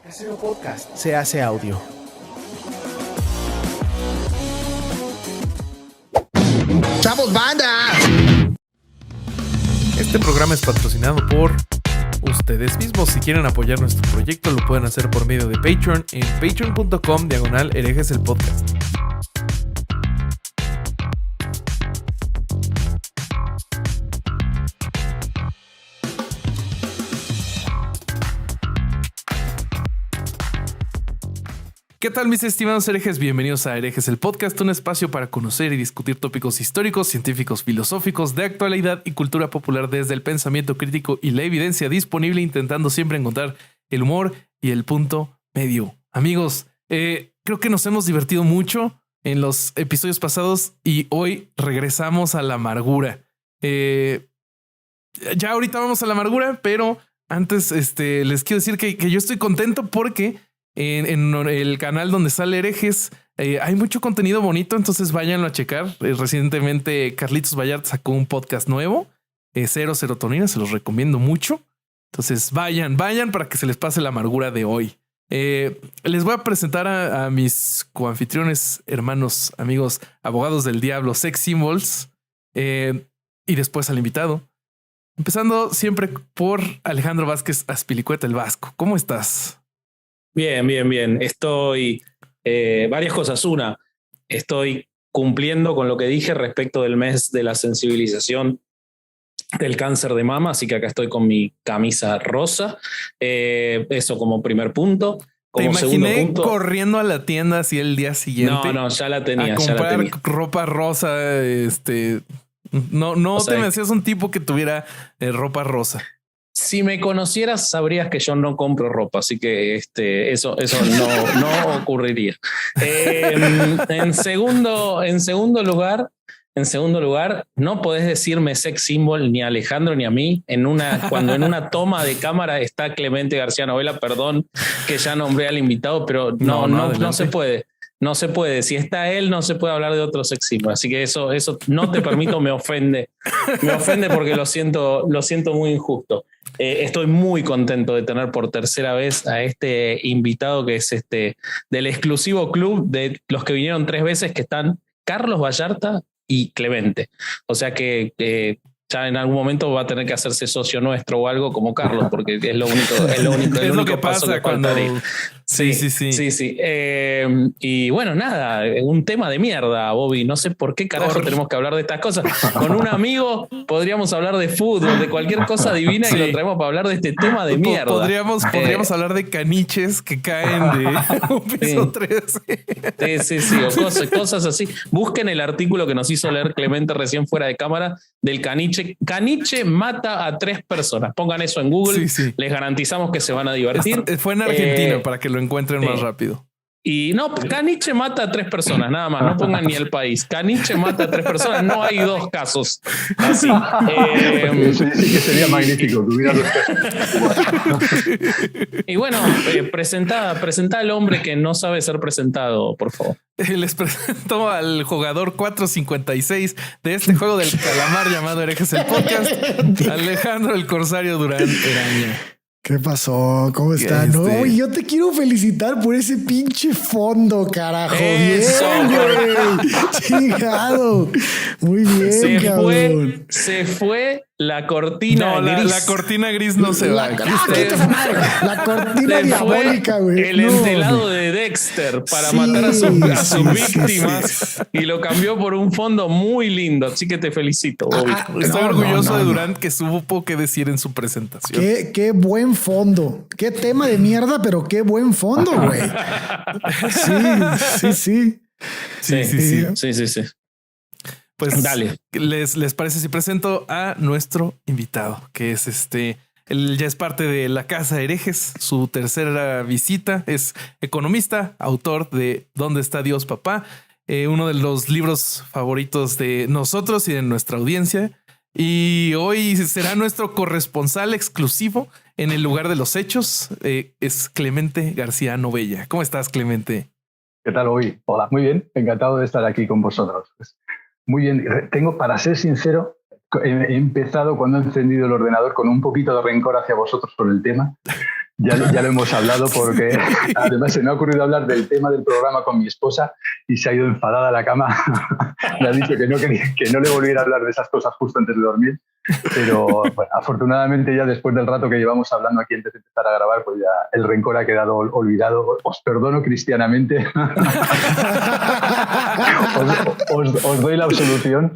Casero Podcast se hace audio. ¡Chavos, banda! Este programa es patrocinado por ustedes mismos. Si quieren apoyar nuestro proyecto, lo pueden hacer por medio de Patreon en patreon.com/herejes el podcast. ¿Qué tal, mis estimados herejes? Bienvenidos a Herejes el Podcast, un espacio para conocer y discutir tópicos históricos, científicos, filosóficos, de actualidad y cultura popular desde el pensamiento crítico y la evidencia disponible, intentando siempre encontrar el humor y el punto medio. Amigos, creo que nos hemos divertido mucho en los episodios pasados y hoy regresamos a la amargura. Ya ahorita vamos a la amargura, pero antes les quiero decir que yo estoy contento porque en el canal donde sale Herejes hay mucho contenido bonito, entonces váyanlo a checar. Recientemente Carlitos Vallarta sacó un podcast nuevo, Cero Serotonina, se los recomiendo mucho. Entonces vayan para que se les pase la amargura de hoy. Les voy a presentar a mis coanfitriones, hermanos, amigos, abogados del diablo, Sex Symbols, y después al invitado. Empezando siempre por Alejandro Vázquez Azpilicueta, el Vasco. ¿Cómo estás? Bien. Estoy varias cosas. Una, estoy cumpliendo con lo que dije respecto del mes de la sensibilización del cáncer de mama, así que acá estoy con mi camisa rosa. Eso como primer punto. Como te imaginé segundo punto, corriendo a la tienda así el día siguiente. No, ya la tenía. A comprar ropa rosa. No o sea, te me hacías un tipo que tuviera ropa rosa. Si me conocieras, sabrías que yo no compro ropa, así que eso no ocurriría. En segundo lugar, no podés decirme sex symbol ni a Alejandro ni a mí cuando en una toma de cámara está Clemente García Novela. Perdón que ya nombré al invitado, pero no se puede. No se puede. Si está él, no se puede hablar de otro sex symbol. Así que eso no te permito, me ofende. Me ofende porque lo siento muy injusto. Estoy muy contento de tener por tercera vez a este invitado que es del exclusivo club de los que vinieron 3 veces, que están Carlos Vallarta y Clemente. O sea que ya en algún momento va a tener que hacerse socio nuestro o algo como Carlos, porque es lo único es lo que pasa cuando... Sí. Y bueno, nada, un tema de mierda, Bobby. No sé por qué carajo tenemos que hablar de estas cosas. Con un amigo podríamos hablar de fútbol, de cualquier cosa divina, y lo traemos para hablar de este tema de mierda. Podríamos hablar de caniches que caen de un piso 3. Sí, o cosas así. Busquen el artículo que nos hizo leer Clemente recién fuera de cámara del caniche. Caniche mata a 3 personas. Pongan eso en Google. Sí. Les garantizamos que se van a divertir. Fue en Argentina para que lo encuentren más rápido. Y no, caniche mata a 3 personas, nada más. No pongan ni el país. Caniche mata a 3 personas. No hay 2 casos. Así. Eso sí que sería magnífico que hubiera 2 casos. Y bueno, presentá al hombre que no sabe ser presentado, por favor. Les presento al jugador 456 de este juego del calamar llamado Herejes el Podcast, Alejandro el Corsario Durán Eraña. ¿Qué pasó? ¿Cómo están? No, yo te quiero felicitar por ese pinche fondo, carajo. Eso, bien, güey. Chingado. Muy bien, cabrón. Se fue la cortina gris. La cortina gris no se va. La cortina diabólica, güey. El entelado de Dexter para matar a sus víctimas. Y lo cambió por un fondo muy lindo. Así que te felicito, Bobby. Estoy orgulloso de Durán, que supo qué decir en su presentación. Qué buen fondo. Qué tema de mierda, pero qué buen fondo, güey. Sí. Pues dale. ¿Les parece si presento a nuestro invitado? Que es él ya es parte de la Casa Herejes, su tercera visita. Es economista, autor de ¿Dónde está Dios, papá? Uno de los libros favoritos de nosotros y de nuestra audiencia. Y hoy será nuestro corresponsal exclusivo en el lugar de los hechos. Es Clemente García Novella. ¿Cómo estás, Clemente? ¿Qué tal, Bobby? Hola, muy bien. Encantado de estar aquí con vosotros. Muy bien. Para ser sincero, he empezado cuando he encendido el ordenador con un poquito de rencor hacia vosotros por el tema. Ya lo hemos hablado porque además se me ha ocurrido hablar del tema del programa con mi esposa y se ha ido enfadada a la cama. Me ha dicho que no le volviera a hablar de esas cosas justo antes de dormir. Pero bueno, afortunadamente ya después del rato que llevamos hablando aquí antes de empezar a grabar, pues ya el rencor ha quedado olvidado. Os perdono cristianamente. os doy la absolución.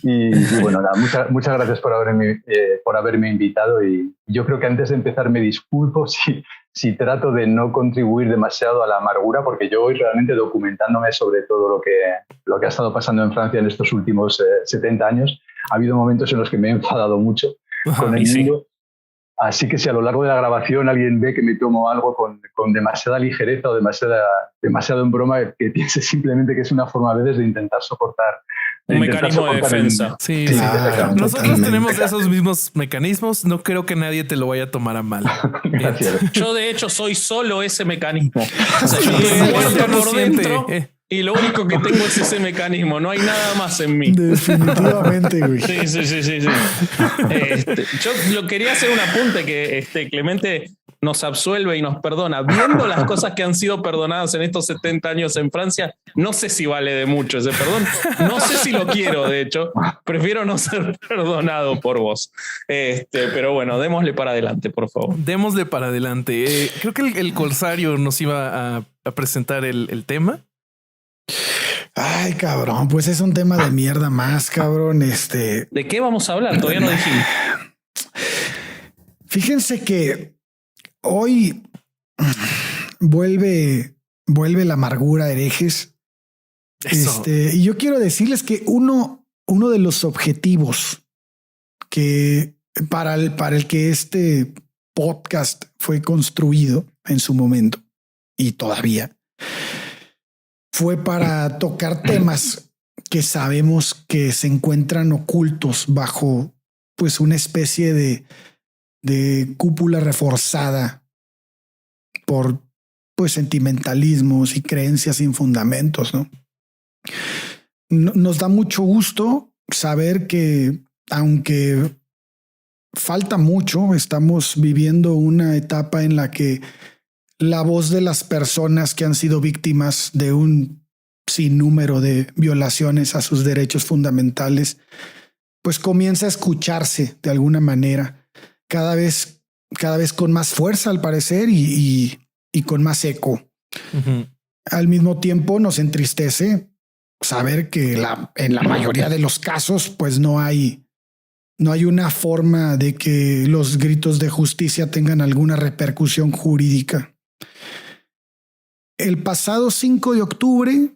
Y bueno, nada, muchas gracias por haberme invitado, y yo creo que antes de empezar me disculpo si trato de no contribuir demasiado a la amargura, porque yo voy realmente documentándome sobre todo lo que ha estado pasando en Francia en estos últimos 70 años. Ha habido momentos en los que me he enfadado mucho con el mundo. Así que si a lo largo de la grabación alguien ve que me tomo algo con demasiada ligereza o demasiado en broma, que piense simplemente que es una forma a veces de intentar soportar. Un mecanismo de defensa. Sí, nosotros tenemos esos mismos mecanismos. No creo que nadie te lo vaya a tomar a mal. Gracias. Yo, de hecho, soy solo ese mecanismo. O sea, yo estoy muerto por dentro. Y lo único que tengo es ese mecanismo, no hay nada más en mí. Definitivamente, güey. Sí. Yo lo quería hacer un apunte que Clemente nos absuelve y nos perdona. Viendo las cosas que han sido perdonadas en estos 70 años en Francia, no sé si vale de mucho ese perdón. No sé si lo quiero, de hecho. Prefiero no ser perdonado por vos. Pero bueno, démosle para adelante, por favor. Démosle para adelante. Creo que el Corsario nos iba a presentar el tema. Ay, cabrón, pues es un tema de mierda más, cabrón. ¿De qué vamos a hablar? Todavía no dijimos. Fíjense que hoy vuelve la amargura, herejes. Y yo quiero decirles que uno de los objetivos que para el que este podcast fue construido en su momento y todavía fue para tocar temas que sabemos que se encuentran ocultos bajo pues una especie de cúpula reforzada por pues sentimentalismos y creencias sin fundamentos, ¿no? Nos da mucho gusto saber que aunque falta mucho, estamos viviendo una etapa en la que la voz de las personas que han sido víctimas de un sinnúmero de violaciones a sus derechos fundamentales, pues comienza a escucharse de alguna manera, cada vez con más fuerza al parecer y con más eco. Uh-huh. Al mismo tiempo nos entristece saber que en la mayoría de los casos, pues no hay una forma de que los gritos de justicia tengan alguna repercusión jurídica. El pasado 5 de octubre,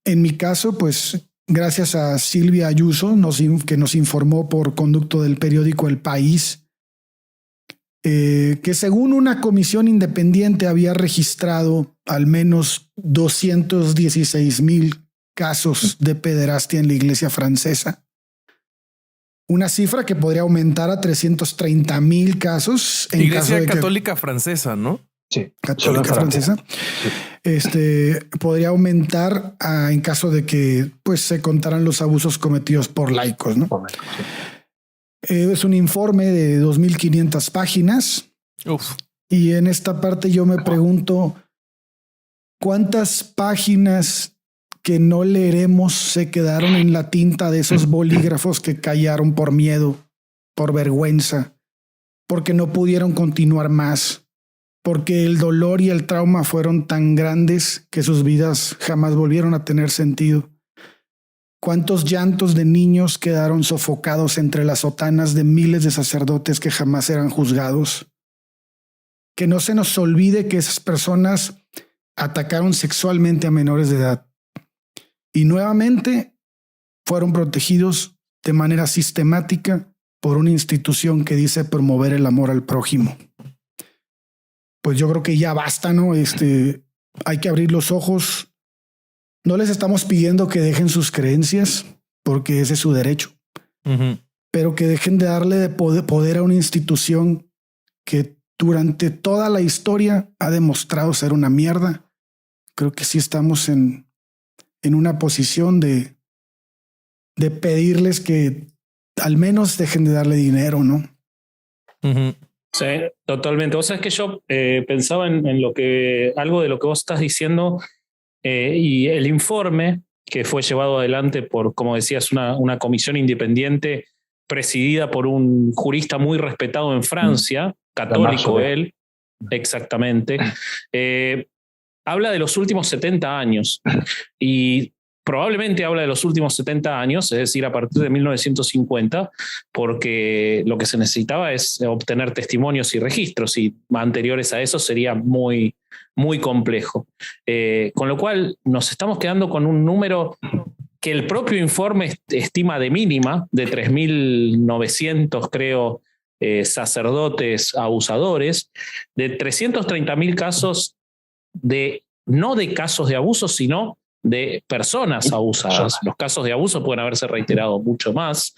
en mi caso, pues gracias a Silvia Ayuso, que nos informó por conducto del periódico El País, que según una comisión independiente había registrado al menos 216,000 casos de pederastia en la iglesia francesa. Una cifra que podría aumentar a 330,000 casos. En Iglesia caso de Católica Francesa, ¿no? Sí, Católica Francesa. Sí. Podría aumentar en caso de que pues se contaran los abusos cometidos por laicos, ¿no? Sí. Es un informe de 2,500 páginas. Uf. Y en esta parte yo me pregunto cuántas páginas que no leeremos se quedaron en la tinta de esos bolígrafos que callaron por miedo, por vergüenza, porque no pudieron continuar más, porque el dolor y el trauma fueron tan grandes que sus vidas jamás volvieron a tener sentido. ¿Cuántos llantos de niños quedaron sofocados entre las sotanas de miles de sacerdotes que jamás eran juzgados? Que no se nos olvide que esas personas atacaron sexualmente a menores de edad y nuevamente fueron protegidos de manera sistemática por una institución que dice promover el amor al prójimo. Pues yo creo que ya basta, ¿no? Hay que abrir los ojos. No les estamos pidiendo que dejen sus creencias, porque ese es su derecho. Uh-huh. Pero que dejen de darle de poder a una institución que durante toda la historia ha demostrado ser una mierda. Creo que sí estamos en una posición de pedirles que al menos dejen de darle dinero, ¿no? Uh-huh. Sí, totalmente. Vos sabés que yo pensaba en algo de lo que vos estás diciendo, y el informe que fue llevado adelante por, como decías, una comisión independiente presidida por un jurista muy respetado en Francia, católico él, exactamente, habla de los últimos 70 años y probablemente habla de los últimos 70 años, es decir, a partir de 1950, porque lo que se necesitaba es obtener testimonios y registros, y anteriores a eso sería muy, muy complejo. Con lo cual nos estamos quedando con un número que el propio informe estima de mínima, de 3.900, creo, sacerdotes abusadores, de 330.000 casos no de casos de abuso, sino de personas abusadas. Los casos de abuso pueden haberse reiterado mucho más.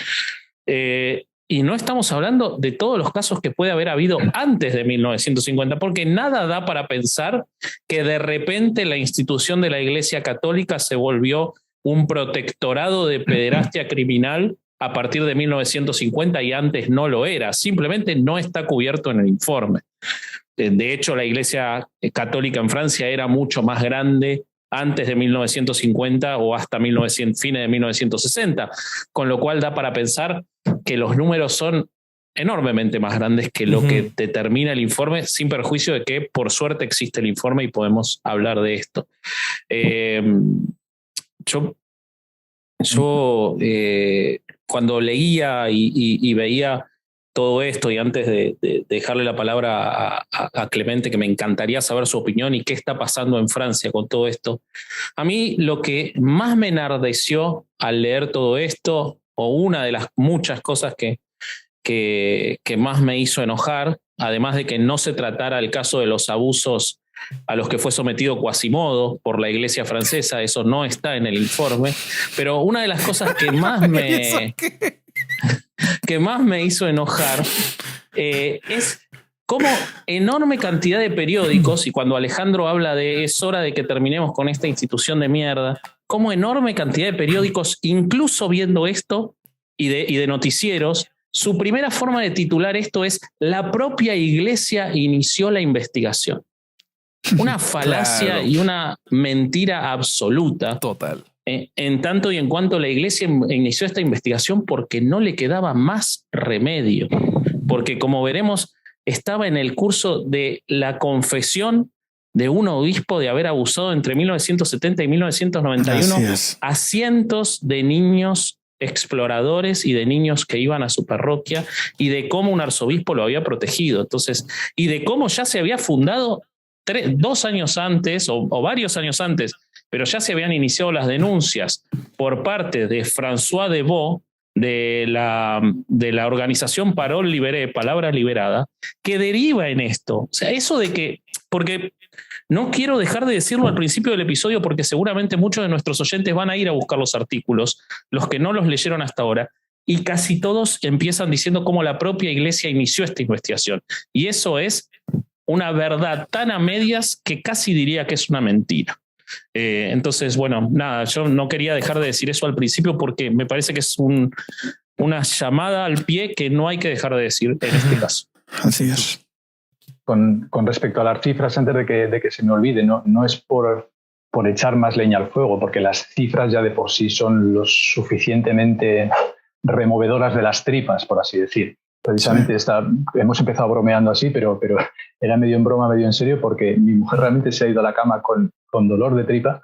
Y no estamos hablando de todos los casos que puede haber habido antes de 1950, porque nada da para pensar que de repente la institución de la Iglesia Católica se volvió un protectorado de pederastia criminal a partir de 1950 y antes no lo era. Simplemente no está cubierto en el informe. De hecho, la Iglesia Católica en Francia era mucho más grande antes de 1950 o hasta fines de 1960, con lo cual da para pensar que los números son enormemente más grandes que lo que determina el informe, sin perjuicio de que por suerte existe el informe y podemos hablar de esto. Yo cuando leía y veía todo esto, y antes de dejarle la palabra a Clemente, que me encantaría saber su opinión y qué está pasando en Francia con todo esto, a mí lo que más me enardeció al leer todo esto, o una de las muchas cosas que más me hizo enojar, además de que no se tratara el caso de los abusos a los que fue sometido Quasimodo por la Iglesia francesa, eso no está en el informe, pero una de las cosas que más me hizo enojar es cómo enorme cantidad de periódicos, y cuando Alejandro habla de es hora de que terminemos con esta institución de mierda, cómo enorme cantidad de periódicos, incluso viendo esto y de noticieros, su primera forma de titular esto es: la propia Iglesia inició la investigación. Una falacia, claro, y una mentira absoluta. Total. En tanto y en cuanto la Iglesia inició esta investigación porque no le quedaba más remedio. Porque, como veremos, estaba en el curso de la confesión de un obispo de haber abusado entre 1970 y 1991 a cientos de niños exploradores y de niños que iban a su parroquia, y de cómo un arzobispo lo había protegido. Entonces, y de cómo ya se había fundado 2 años antes o varios años antes, pero ya se habían iniciado las denuncias por parte de François Deveau, de la organización Parole Libérée, Palabra Liberada, que deriva en esto. O sea, eso de que, porque no quiero dejar de decirlo al principio del episodio, porque seguramente muchos de nuestros oyentes van a ir a buscar los artículos, los que no los leyeron hasta ahora, y casi todos empiezan diciendo cómo la propia Iglesia inició esta investigación. Y eso es una verdad tan a medias que casi diría que es una mentira. Entonces, bueno, nada, yo no quería dejar de decir eso al principio porque me parece que es una llamada al pie que no hay que dejar de decir en este caso. Así es. Con respecto a las cifras, antes de que se me olvide, no es por echar más leña al fuego, porque las cifras ya de por sí son lo suficientemente removedoras de las tripas, por así decir. Precisamente hemos empezado bromeando así, pero era medio en broma, medio en serio, porque mi mujer realmente se ha ido a la cama con dolor de tripa,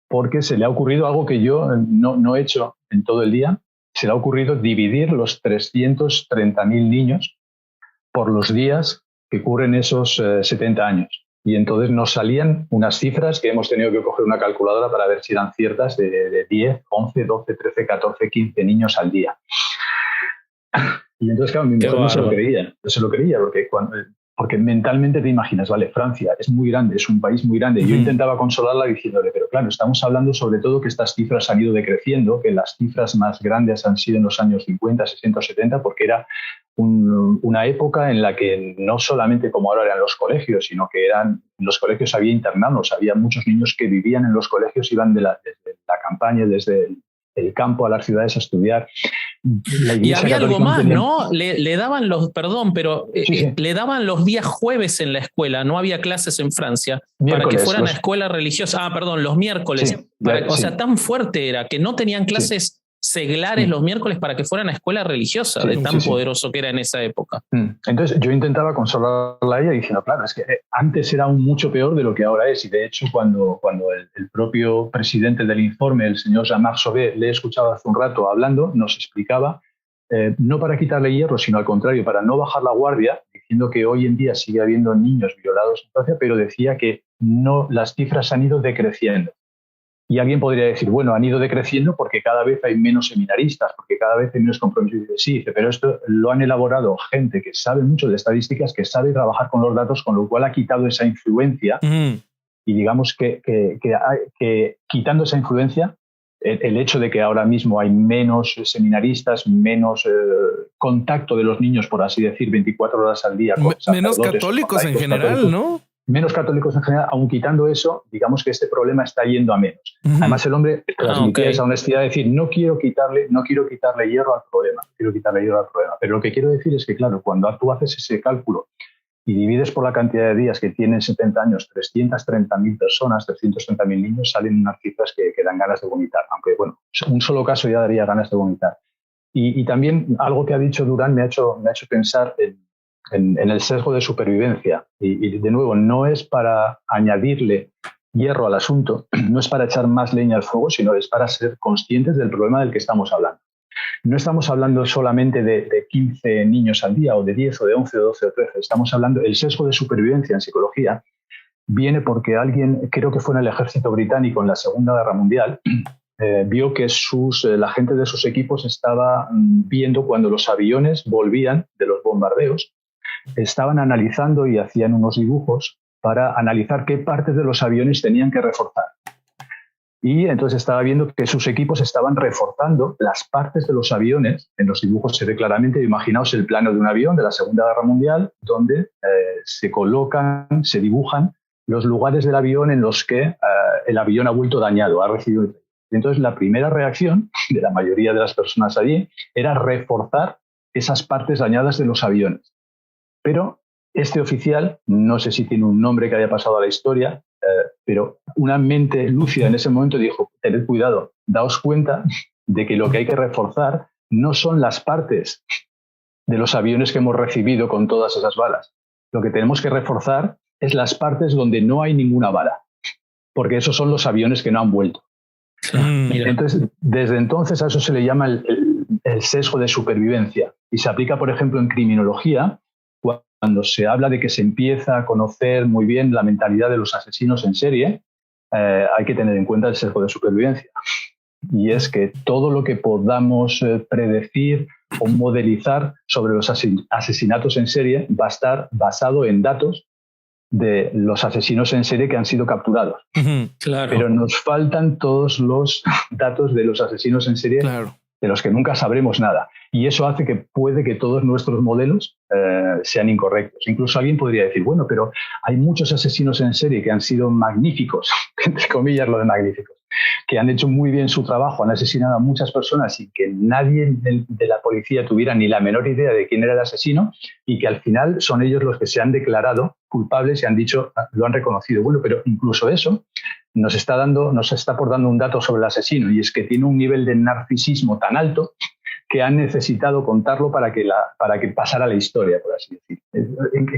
porque se le ha ocurrido algo que yo no he hecho en todo el día. Se le ha ocurrido dividir los 330.000 niños por los días que cubren esos 70 años. Y entonces nos salían unas cifras que hemos tenido que coger una calculadora para ver si eran ciertas, de 10, 11, 12, 13, 14, 15 niños al día. Y entonces, claro, mi mujer no se lo creía, porque mentalmente te imaginas, vale, Francia es muy grande, es un país muy grande. Yo intentaba consolarla diciéndole, pero claro, estamos hablando sobre todo que estas cifras han ido decreciendo, que las cifras más grandes han sido en los años 50, 60, 70, porque era una época en la que no solamente como ahora eran los colegios, sino que en los colegios había internados, había muchos niños que vivían en los colegios, iban desde la campaña, desde el campo a las ciudades a estudiar. Y había algo más, ¿no? Le daban Sí. le daban los días jueves en la escuela, no había clases en Francia, Miércoles, para que fueran a escuela religiosa. Los miércoles. Sí, O sea, tan fuerte era que no tenían clases seglares los miércoles para que fueran a escuela religiosa, de tan poderoso que era en esa época. Entonces yo intentaba consolarla a ella diciendo, claro, es que antes era aún mucho peor de lo que ahora es, y de hecho cuando el propio presidente del informe, el señor Jean-Marc Sauvé, le he escuchado hace un rato hablando, nos explicaba, no para quitarle hierro, sino al contrario, para no bajar la guardia, diciendo que hoy en día sigue habiendo niños violados en Francia, pero decía que las cifras han ido decreciendo. Y alguien podría decir, bueno, han ido decreciendo porque cada vez hay menos seminaristas, porque cada vez hay menos compromisos. Sí, pero esto lo han elaborado gente que sabe mucho de estadísticas, que sabe trabajar con los datos, con lo cual ha quitado esa influencia. Y digamos que quitando esa influencia, el hecho de que ahora mismo hay menos seminaristas, menos contacto de los niños, por así decir, 24 horas al día. Con menos católicos en general, ¿no? Menos católicos en general, aun quitando eso, digamos que este problema está yendo a menos. Además, el hombre transmitía esa honestidad de decir, no quiero quitarle hierro al problema, Pero lo que quiero decir es que, claro, cuando tú haces ese cálculo y divides por la cantidad de días que tienen 70 años, 330.000 personas, 330.000 niños, salen unas cifras que dan ganas de vomitar. Aunque, bueno, un solo caso ya daría ganas de vomitar. Y también algo que ha dicho Durán me ha hecho pensar en el sesgo de supervivencia. Y de nuevo, no es para añadirle hierro al asunto, no es para echar más leña al fuego, sino es para ser conscientes del problema del que estamos hablando. No estamos hablando solamente de 15 niños al día, o de 10, o de 11, o 12, o 13. Estamos hablando, el sesgo de supervivencia en psicología viene porque alguien, creo que fue en el ejército británico en la Segunda Guerra Mundial, vio que la gente de sus equipos estaba viendo cuando los aviones volvían de los bombardeos, estaban analizando y hacían unos dibujos para analizar qué partes de los aviones tenían que reforzar. Y entonces estaba viendo que sus equipos estaban reforzando las partes de los aviones. En los dibujos se ve claramente, imaginaos el plano de un avión de la Segunda Guerra Mundial, donde se colocan, se dibujan los lugares del avión en los que el avión ha vuelto dañado, ha recibido. Entonces la primera reacción de la mayoría de las personas allí era reforzar esas partes dañadas de los aviones. Pero este oficial, no sé si tiene un nombre que haya pasado a la historia, pero una mente lúcida en ese momento dijo, tened cuidado, daos cuenta de que lo que hay que reforzar no son las partes de los aviones que hemos recibido con todas esas balas. Lo que tenemos que reforzar es las partes donde no hay ninguna bala, porque esos son los aviones que no han vuelto. Entonces, desde entonces a eso se le llama el sesgo de supervivencia, y se aplica, por ejemplo, en criminología, cuando se habla de que se empieza a conocer muy bien la mentalidad de los asesinos en serie, hay que tener en cuenta el sesgo de supervivencia. Y es que todo lo que podamos predecir o modelizar sobre los asesinatos en serie va a estar basado en datos de los asesinos en serie que han sido capturados. Claro. Pero nos faltan todos los datos de los asesinos en serie, claro, de los que nunca sabremos nada. Y eso hace que puede que todos nuestros modelos sean incorrectos. Incluso alguien podría decir, bueno, pero hay muchos asesinos en serie que han sido magníficos, entre comillas lo de magníficos, que han hecho muy bien su trabajo, han asesinado a muchas personas y que nadie de la policía tuviera ni la menor idea de quién era el asesino, y que al final son ellos los que se han declarado culpables y han dicho, lo han reconocido. Bueno, pero incluso eso nos está aportando un dato sobre el asesino, y es que tiene un nivel de narcisismo tan alto que han necesitado contarlo para que pasara la historia, por así decir.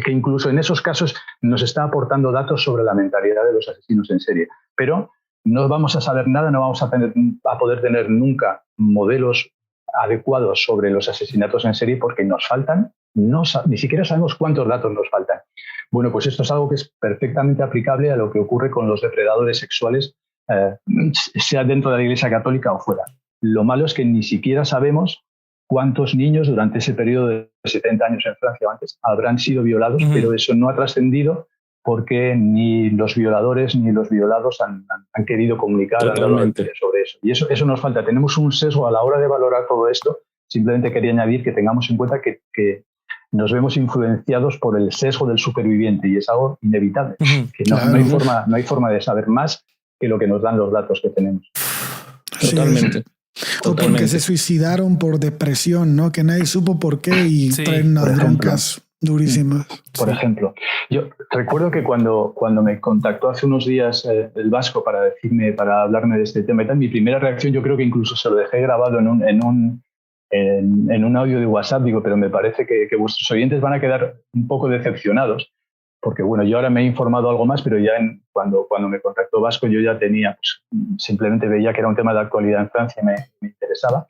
Que incluso en esos casos nos está aportando datos sobre la mentalidad de los asesinos en serie. Pero no vamos a saber nada, no vamos a poder tener nunca modelos adecuados sobre los asesinatos en serie porque nos faltan, ni siquiera sabemos cuántos datos nos faltan. Bueno, pues esto es algo que es perfectamente aplicable a lo que ocurre con los depredadores sexuales, sea dentro de la Iglesia Católica o fuera. Lo malo es que ni siquiera sabemos cuántos niños durante ese periodo de 70 años en Francia o antes habrán sido violados, pero eso no ha trascendido porque ni los violadores ni los violados han querido comunicar sobre eso. Y eso nos falta. Tenemos un sesgo a la hora de valorar todo esto. Simplemente quería añadir que tengamos en cuenta que nos vemos influenciados por el sesgo del superviviente, y es algo inevitable. Que no hay forma de saber más que lo que nos dan los datos que tenemos. Totalmente. O porque se suicidaron por depresión, ¿no? Que nadie supo por qué y traen unas broncas durísimas. Por ejemplo, yo recuerdo que cuando me contactó hace unos días el Vasco para hablarme de este tema y tal, mi primera reacción, yo creo que incluso se lo dejé grabado en un audio de WhatsApp, digo, pero me parece que vuestros oyentes van a quedar un poco decepcionados, porque bueno, yo ahora me he informado algo más, pero ya cuando me contactó Vasco yo ya tenía, pues, simplemente veía que era un tema de actualidad en Francia y me interesaba,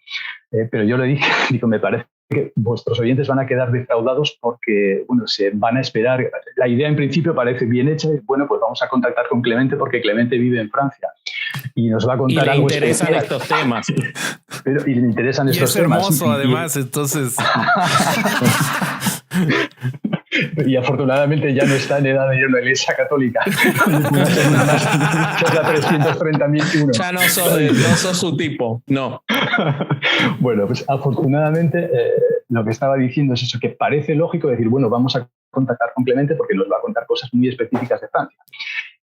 pero yo le dije, digo, me parece que vuestros oyentes van a quedar defraudados porque, bueno, se van a esperar. La idea en principio parece bien hecha y, bueno, pues vamos a contactar con Clemente porque Clemente vive en Francia y nos va a contar algo especial. Y le interesan estos temas. Y le interesan estos temas. Es hermoso, además, entonces... Y afortunadamente ya no está en edad de ir a una iglesia católica. Ya es la 330.001. Ya no sos su tipo, no. Bueno, pues afortunadamente lo que estaba diciendo es eso, que parece lógico decir, bueno, vamos a contactar con Clemente porque nos va a contar cosas muy específicas de Francia.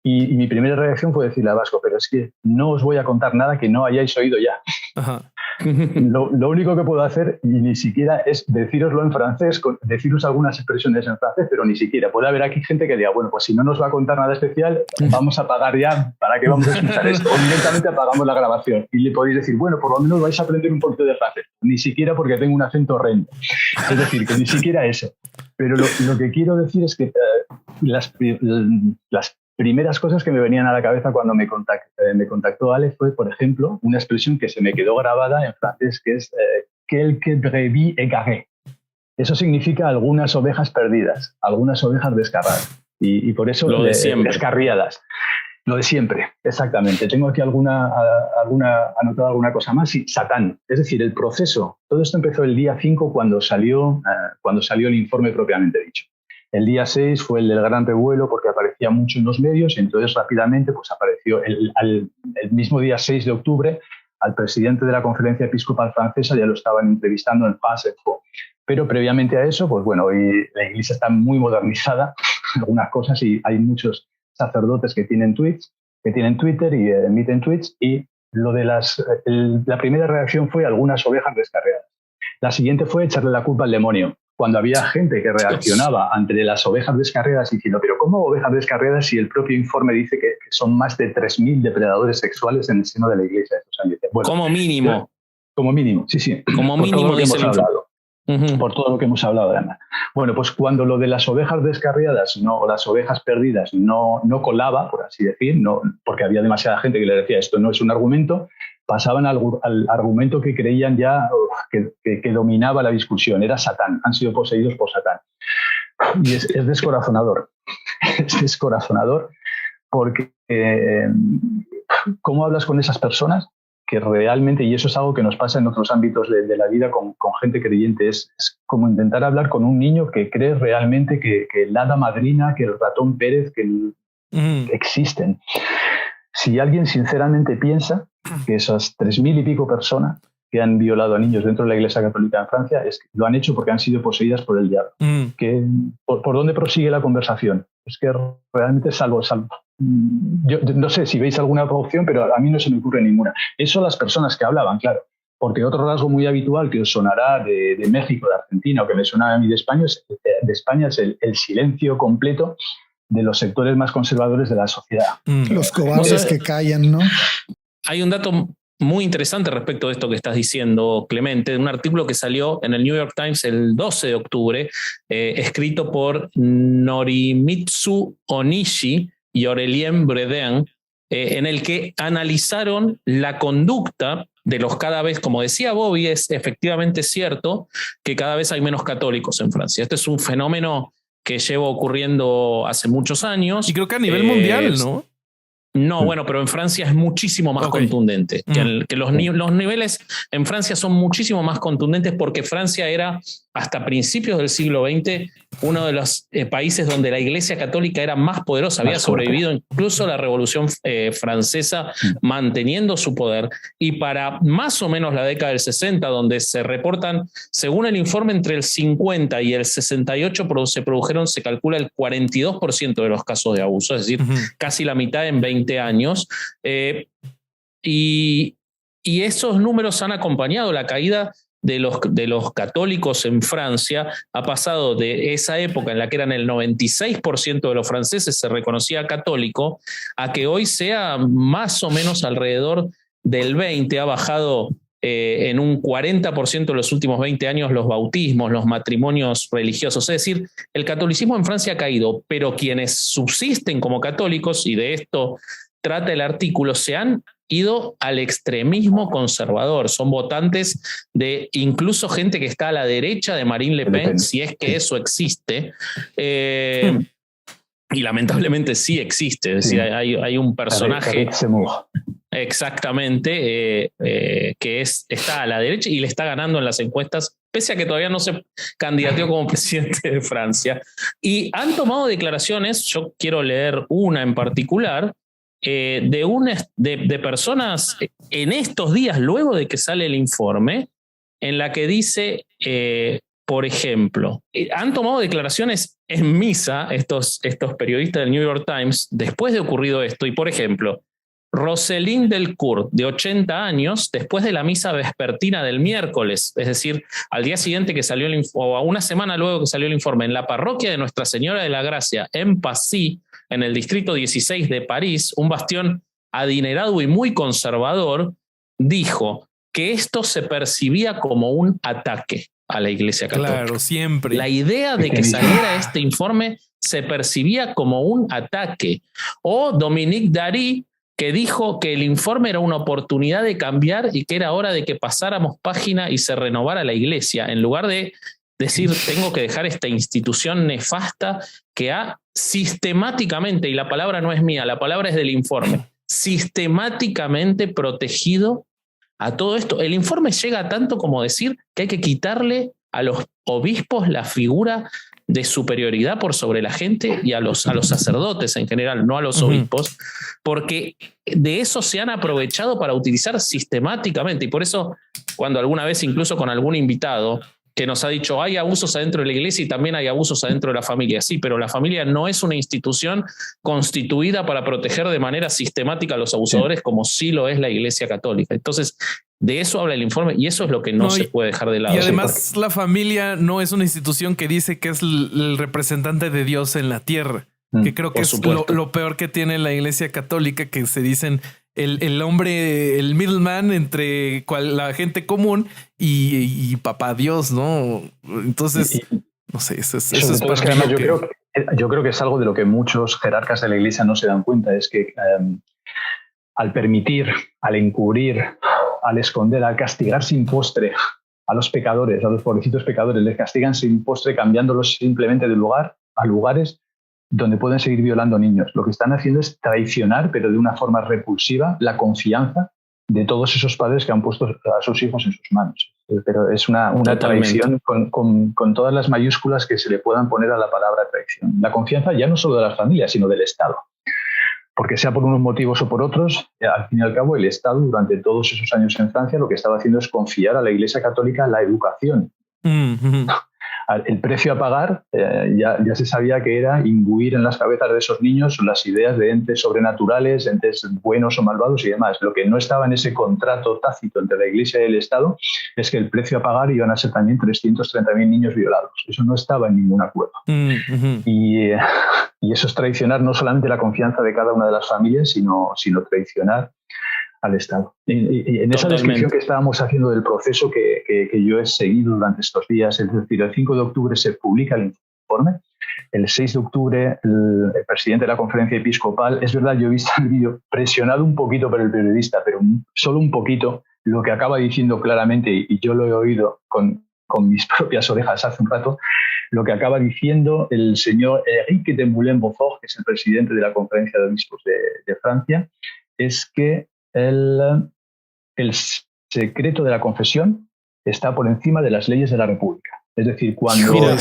Y mi primera reacción fue decirle a Vasco, pero es que no os voy a contar nada que no hayáis oído ya. Ajá. Lo único que puedo hacer, y ni siquiera es decíroslo en francés, deciros algunas expresiones en francés, pero ni siquiera. Puede haber aquí gente que diga, bueno, pues si no nos va a contar nada especial, vamos a pagar ya, ¿para qué vamos a escuchar esto? O directamente apagamos la grabación. Y le podéis decir, bueno, por lo menos vais a aprender un poquito de francés. Ni siquiera porque tengo un acento horrendo. Es decir, que ni siquiera eso. Pero lo que quiero decir es que las primeras cosas que me venían a la cabeza cuando me contactó Ale fue, por ejemplo, una expresión que se me quedó grabada en francés, que es quelques brebis égarées. Eso significa algunas ovejas perdidas, algunas ovejas descarriadas. Y por eso descarriadas. Lo de siempre, exactamente. Tengo aquí anotada alguna cosa más. Sí, Satán. Es decir, el proceso. Todo esto empezó el día 5 cuando salió el informe propiamente dicho. El día 6 fue el del gran revuelo porque aparecía mucho en los medios y entonces rápidamente pues apareció el mismo día 6 de octubre al presidente de la Conferencia Episcopal Francesa, ya lo estaban entrevistando en France Expo. Pero previamente a eso, pues bueno, hoy la Iglesia está muy modernizada, algunas cosas, y hay muchos sacerdotes que tienen Twitter y emiten tweets, y lo de la primera reacción fue algunas ovejas descarriadas. La siguiente fue echarle la culpa al demonio. Cuando había gente que reaccionaba ante las ovejas descarriadas diciendo, pero ¿cómo ovejas descarriadas si el propio informe dice que son más de 3.000 depredadores sexuales en el seno de la Iglesia? Bueno, como mínimo. Como mínimo, sí. Como mínimo dice el informe. Por todo lo que hemos hablado además. Bueno, pues cuando lo de las ovejas descarriadas o las ovejas perdidas no colaba, por así decir, porque había demasiada gente que le decía esto no es un argumento, pasaban al argumento que creían ya que dominaba la discusión, era Satán, han sido poseídos por Satán. Y es descorazonador, es descorazonador porque ¿cómo hablas con esas personas? Que realmente, y eso es algo que nos pasa en otros ámbitos de la vida con gente creyente, es como intentar hablar con un niño que cree realmente que el hada madrina, que el ratón Pérez, que existen. Si alguien sinceramente piensa que esas 3.000 y pico personas que han violado a niños dentro de la Iglesia Católica en Francia lo han hecho porque han sido poseídas por el diablo. ¿Por dónde prosigue la conversación? Es que realmente salvo. Yo no sé si veis alguna otra opción, pero a mí no se me ocurre ninguna. Eso las personas que hablaban, claro. Porque otro rasgo muy habitual que os sonará de México, de Argentina, o que me sonaba a mí de España es el silencio completo de los sectores más conservadores de la sociedad. Los cobardes que callan, ¿no? Hay un dato muy interesante respecto de esto que estás diciendo, Clemente, de un artículo que salió en el New York Times el 12 de octubre, escrito por Norimitsu Onishi y Aurélien Bredin, en el que analizaron la conducta de los cada vez, como decía Bobby, es efectivamente cierto que cada vez hay menos católicos en Francia. Este es un fenómeno que lleva ocurriendo hace muchos años. Y creo que a nivel mundial, ¿no? No, bueno, pero en Francia es muchísimo más contundente. Que los niveles en Francia son muchísimo más contundentes porque Francia era, hasta principios del siglo XX, uno de los países donde la Iglesia Católica era más poderosa. Había sobrevivido incluso la Revolución Francesa manteniendo su poder. Y para más o menos la década del 60, donde se reportan, según el informe, entre el 50 y el 68 se calcula el 42% de los casos de abuso, es decir, casi la mitad en 20 años. Y Y esos números han acompañado la caída de los católicos en Francia. Ha pasado de esa época en la que eran el 96% de los franceses se reconocía católico, a que hoy sea más o menos alrededor del 20%. Ha bajado en un 40% en los últimos 20 años los bautismos, los matrimonios religiosos. Es decir, el catolicismo en Francia ha caído, pero quienes subsisten como católicos, y de esto trata el artículo, se han ido al extremismo conservador. Son votantes de incluso gente que está a la derecha de Marine Le Pen, si es que eso existe. Y lamentablemente sí existe. Es decir, hay un personaje exactamente que está a la derecha y le está ganando en las encuestas, pese a que todavía no se candidateó como presidente de Francia. Y han tomado declaraciones, yo quiero leer una en particular, de personas en estos días, luego de que sale el informe, en la que dice, por ejemplo, han tomado declaraciones en misa estos periodistas del New York Times después de ocurrido esto. Y, por ejemplo, Roselyne Delcourt, de 80 años, después de la misa vespertina del miércoles, es decir, al día siguiente que salió o a una semana luego que salió el informe, en la parroquia de Nuestra Señora de la Gracia, en Passy, en el distrito 16 de París, un bastión adinerado y muy conservador, dijo que esto se percibía como un ataque a la Iglesia Católica. Claro, siempre. La idea de que saliera este informe se percibía como un ataque. O Dominique Dary, que dijo que el informe era una oportunidad de cambiar y que era hora de que pasáramos página y se renovara la Iglesia, en lugar de decir, tengo que dejar esta institución nefasta que ha sistemáticamente, y la palabra no es mía, la palabra es del informe, sistemáticamente protegido a todo esto. El informe llega a tanto como decir que hay que quitarle a los obispos la figura de superioridad por sobre la gente y a los sacerdotes en general, no a los obispos, porque de eso se han aprovechado para utilizar sistemáticamente. Y por eso, cuando alguna vez, incluso con algún invitado, que nos ha dicho, hay abusos adentro de la iglesia y también hay abusos adentro de la familia. Sí, pero la familia no es una institución constituida para proteger de manera sistemática a los abusadores, como sí lo es la Iglesia Católica. Entonces, de eso habla el informe y eso es lo que no se puede dejar de lado. Y además la familia no es una institución que dice que es el representante de Dios en la tierra, que creo que es lo peor que tiene la Iglesia Católica, que se dicen el hombre, el middleman entre la gente común y papá Dios, ¿no? Entonces, no sé, eso es para mí. Yo creo que es algo de lo que muchos jerarcas de la Iglesia no se dan cuenta, es que al permitir, al encubrir, al esconder, al castigar sin postre a los pecadores, a los pobrecitos pecadores, les castigan sin postre cambiándolos simplemente de lugar a lugares donde pueden seguir violando niños. Lo que están haciendo es traicionar, pero de una forma repulsiva, la confianza de todos esos padres que han puesto a sus hijos en sus manos. Pero es una traición con todas las mayúsculas que se le puedan poner a la palabra traición. La confianza ya no solo de las familias, sino del Estado. Porque sea por unos motivos o por otros, al fin y al cabo el Estado durante todos esos años en Francia lo que estaba haciendo es confiar a la Iglesia Católica la educación. El precio a pagar ya se sabía que era imbuir en las cabezas de esos niños las ideas de entes sobrenaturales, entes buenos o malvados y demás. Lo que no estaba en ese contrato tácito entre la Iglesia y el Estado es que el precio a pagar iban a ser también 330.000 niños violados. Eso no estaba en ningún acuerdo. Y eso es traicionar no solamente la confianza de cada una de las familias, sino traicionar al Estado. Y en esa descripción que estábamos haciendo del proceso que yo he seguido durante estos días, es decir, el 5 de octubre se publica el informe, el 6 de octubre el presidente de la conferencia episcopal, es verdad, yo he visto el vídeo presionado un poquito por el periodista, pero solo un poquito, lo que acaba diciendo claramente, y yo lo he oído con mis propias orejas hace un rato, lo que acaba diciendo el señor Éric de Moulin-Beaufort, que es el presidente de la conferencia de obispos de Francia, es que el secreto de la confesión está por encima de las leyes de la República. Es decir, cuando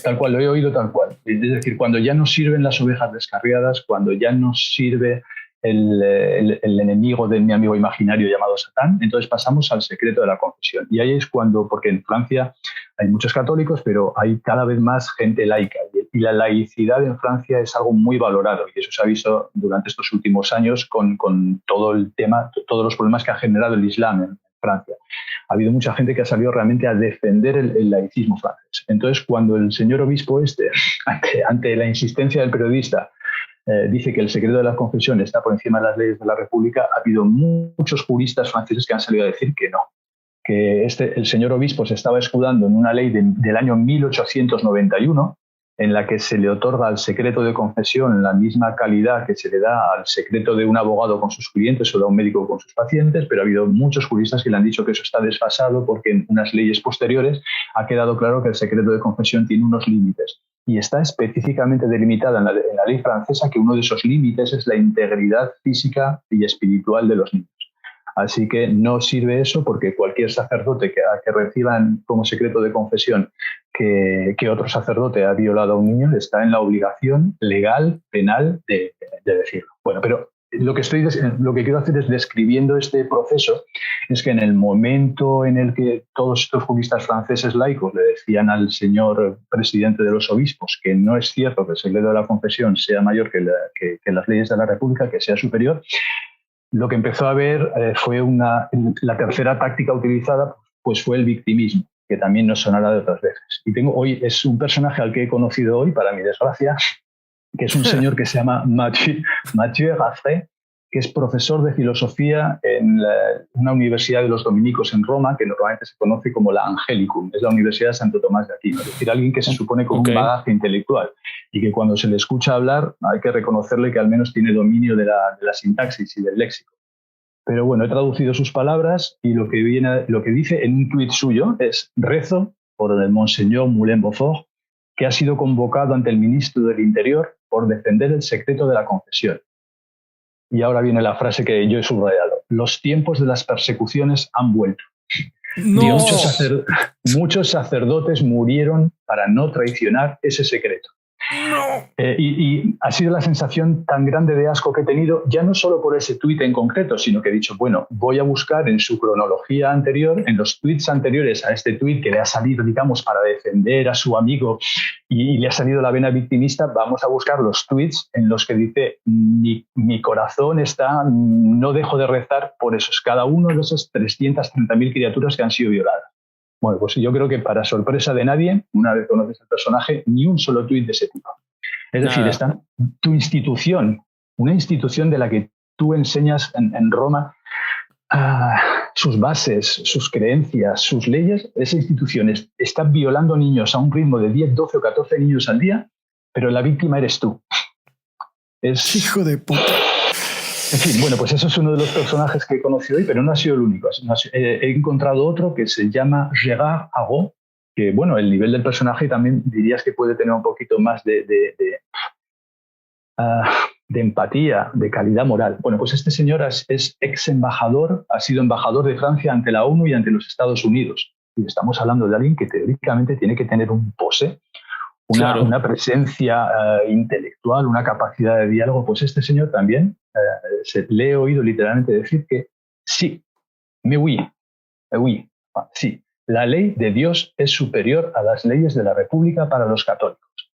tal cual, lo he oído tal cual. Es decir, cuando ya no sirven las ovejas descarriadas, cuando ya no sirve el enemigo de mi amigo imaginario llamado Satán. Entonces pasamos al secreto de la confesión. Y ahí es cuando, porque en Francia hay muchos católicos, pero hay cada vez más gente laica. Y la laicidad en Francia es algo muy valorado. Y eso se ha visto durante estos últimos años con todo el tema, todos los problemas que ha generado el Islam en Francia. Ha habido mucha gente que ha salido realmente a defender el laicismo francés. Entonces, cuando el señor obispo ante la insistencia del periodista, dice que el secreto de la confesión está por encima de las leyes de la República, ha habido muchos juristas franceses que han salido a decir que no, que el señor obispo se estaba escudando en una ley del año 1891 en la que se le otorga al secreto de confesión la misma calidad que se le da al secreto de un abogado con sus clientes o de un médico con sus pacientes, pero ha habido muchos juristas que le han dicho que eso está desfasado porque en unas leyes posteriores ha quedado claro que el secreto de confesión tiene unos límites. Y está específicamente delimitada en la ley francesa que uno de esos límites es la integridad física y espiritual de los niños. Así que no sirve eso porque cualquier sacerdote que reciban como secreto de confesión que otro sacerdote ha violado a un niño está en la obligación legal, penal, de decirlo. Bueno, pero lo que quiero hacer es, describiendo este proceso, es que en el momento en el que todos estos juristas franceses laicos le decían al señor presidente de los obispos que no es cierto que el secreto de la confesión sea mayor que las leyes de la República, que sea superior, lo que empezó a ver fue la tercera táctica utilizada, pues fue el victimismo, que también nos sonará de otras veces. Y hoy es un personaje al que he conocido hoy, para mi desgracia, que es un señor que se llama Mathieu Raffray, que es profesor de filosofía en una universidad de los dominicos en Roma, que normalmente se conoce como la Angelicum, es la Universidad de Santo Tomás de Aquino, es decir, alguien que se supone con un bagaje intelectual y que cuando se le escucha hablar hay que reconocerle que al menos tiene dominio de la sintaxis y del léxico. Pero bueno, he traducido sus palabras y lo que dice en un tuit suyo es: rezo por el Monseñor Moulin-Beaufort, que ha sido convocado ante el ministro del Interior por defender el secreto de la confesión. Y ahora viene la frase que yo he subrayado: los tiempos de las persecuciones han vuelto. No. Muchos sacerdotes murieron para no traicionar ese secreto. No. Y ha sido la sensación tan grande de asco que he tenido, ya no solo por ese tuit en concreto, sino que he dicho, bueno, voy a buscar en su cronología anterior, en los tuits anteriores a este tuit que le ha salido, digamos, para defender a su amigo y le ha salido la vena victimista, vamos a buscar los tuits en los que dice, mi corazón no dejo de rezar por cada uno de esos 330.000 criaturas que han sido violadas. Bueno, pues yo creo que para sorpresa de nadie, una vez conoces al personaje, ni un solo tuit de ese tipo. Es decir, está tu institución, una institución de la que tú enseñas en Roma sus bases, sus creencias, sus leyes, esa institución está violando niños a un ritmo de 10, 12 o 14 niños al día, pero la víctima eres tú. Hijo de puta. En fin, bueno, pues eso es uno de los personajes que he conocido hoy, pero no ha sido el único. He encontrado otro que se llama Gérard Araud, que, bueno, el nivel del personaje también dirías que puede tener un poquito más de empatía, de calidad moral. Bueno, pues este señor es ex embajador, ha sido embajador de Francia ante la ONU y ante los Estados Unidos. Y estamos hablando de alguien que teóricamente tiene que tener un pose, una presencia intelectual, una capacidad de diálogo. Pues este señor también le he oído literalmente decir que sí, sí, la ley de Dios es superior a las leyes de la República para los católicos.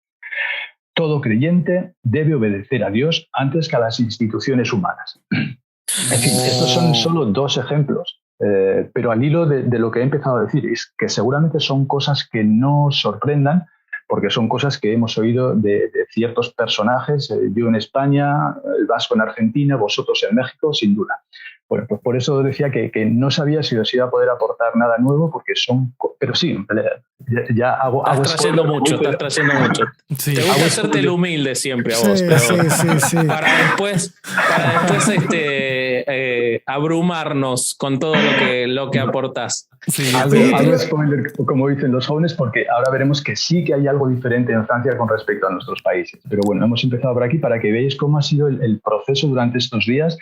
Todo creyente debe obedecer a Dios antes que a las instituciones humanas. En fin, estos son solo dos ejemplos, pero al hilo de lo que he empezado a decir es que seguramente son cosas que no sorprendan, porque son cosas que hemos oído de ciertos personajes, yo en España, el Vasco en Argentina, vosotros en México, sin duda. Bueno, pues por eso decía que no sabía si os iba a poder aportar nada nuevo, porque pero sí, ya hago estás trayendo mucho. Sí. Te gusta hacerte el humilde siempre a vos, pero sí. Para después abrumarnos con todo lo que aportás. Sí, algo spoiler, como dicen los jóvenes, porque ahora veremos que sí que hay algo diferente en Francia con respecto a nuestros países. Pero bueno, hemos empezado por aquí para que veáis cómo ha sido el proceso durante estos días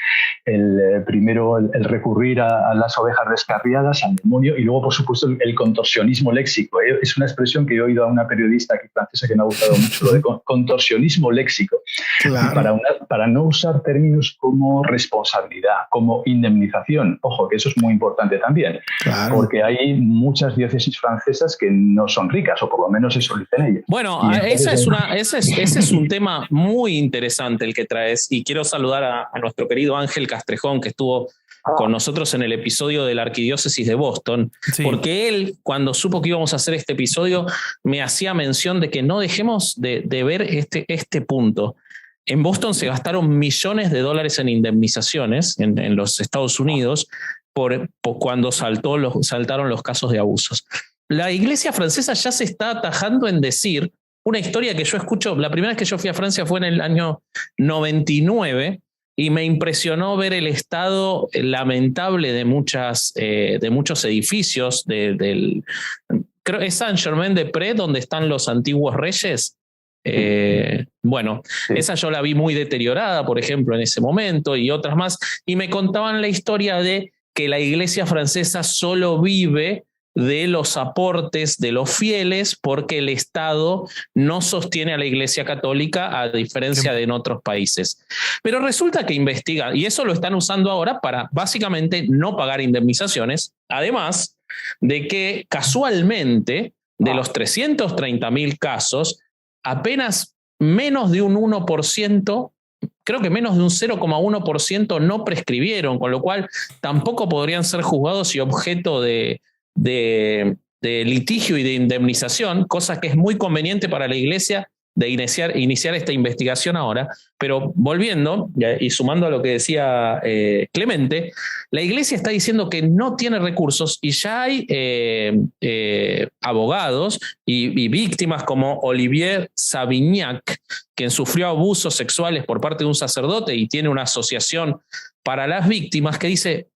primero el recurrir a las ovejas descarriadas, al demonio, y luego, por supuesto, el contorsionismo léxico. Es una expresión que he oído a una periodista aquí francesa que me ha gustado mucho, lo de contorsionismo léxico. Claro. Para no usar términos como responsabilidad, como indemnización. Ojo, que eso es muy importante también, claro. porque hay muchas diócesis francesas que no son ricas, o por lo menos eso dicen ellos. Bueno, ese es un tema muy interesante el que traes, y quiero saludar a nuestro querido Ángel Castrejón, que estuvo con nosotros en el episodio de la Arquidiócesis de Boston, sí. Porque él, cuando supo que íbamos a hacer este episodio, me hacía mención de que no dejemos de ver este punto. En Boston se gastaron millones de dólares en indemnizaciones en los Estados Unidos por cuando saltaron los casos de abusos. La Iglesia francesa ya se está atajando en decir una historia que yo escucho. La primera vez que yo fui a Francia fue en el año 99 y me impresionó ver el estado lamentable de muchos edificios creo que es Saint-Germain-des-Prés, donde están los antiguos reyes. Bueno, sí. Esa yo la vi muy deteriorada, por ejemplo, en ese momento, y otras más, y me contaban la historia de que la Iglesia francesa solo vive de los aportes de los fieles porque el Estado no sostiene a la Iglesia Católica, a diferencia de en otros países. Pero resulta que investigan, y eso lo están usando ahora para básicamente no pagar indemnizaciones, además de que casualmente de los 330.000 casos, apenas menos de un 1%, creo que menos de un 0,1% no prescribieron, con lo cual tampoco podrían ser juzgados y objeto de litigio y de indemnización, cosa que es muy conveniente para la Iglesia de iniciar esta investigación ahora. Pero volviendo y sumando a lo que decía Clemente, la Iglesia está diciendo que no tiene recursos, y ya hay abogados y víctimas como Olivier Savignac, quien sufrió abusos sexuales por parte de un sacerdote y tiene una asociación para las víctimas, que dice,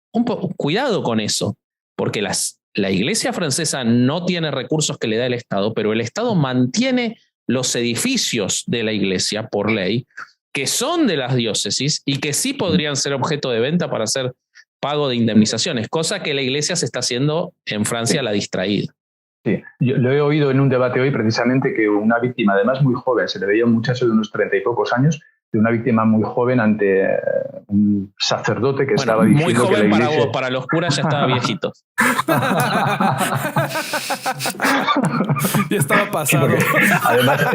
cuidado con eso, porque la Iglesia francesa no tiene recursos que le da el Estado, pero el Estado mantiene los edificios de la Iglesia por ley, que son de las diócesis y que sí podrían ser objeto de venta para hacer pago de indemnizaciones, cosa que la Iglesia se está haciendo en Francia, sí. La distraída. Sí, yo lo he oído en un debate hoy precisamente, que una víctima, además muy joven, se le veía un muchacho de unos 30 y pocos años, de una víctima muy joven ante un sacerdote que estaba diciendo muy joven que la Iglesia... para vos, para los curas ya estaba viejito. Ya estaba pasado. Sí, además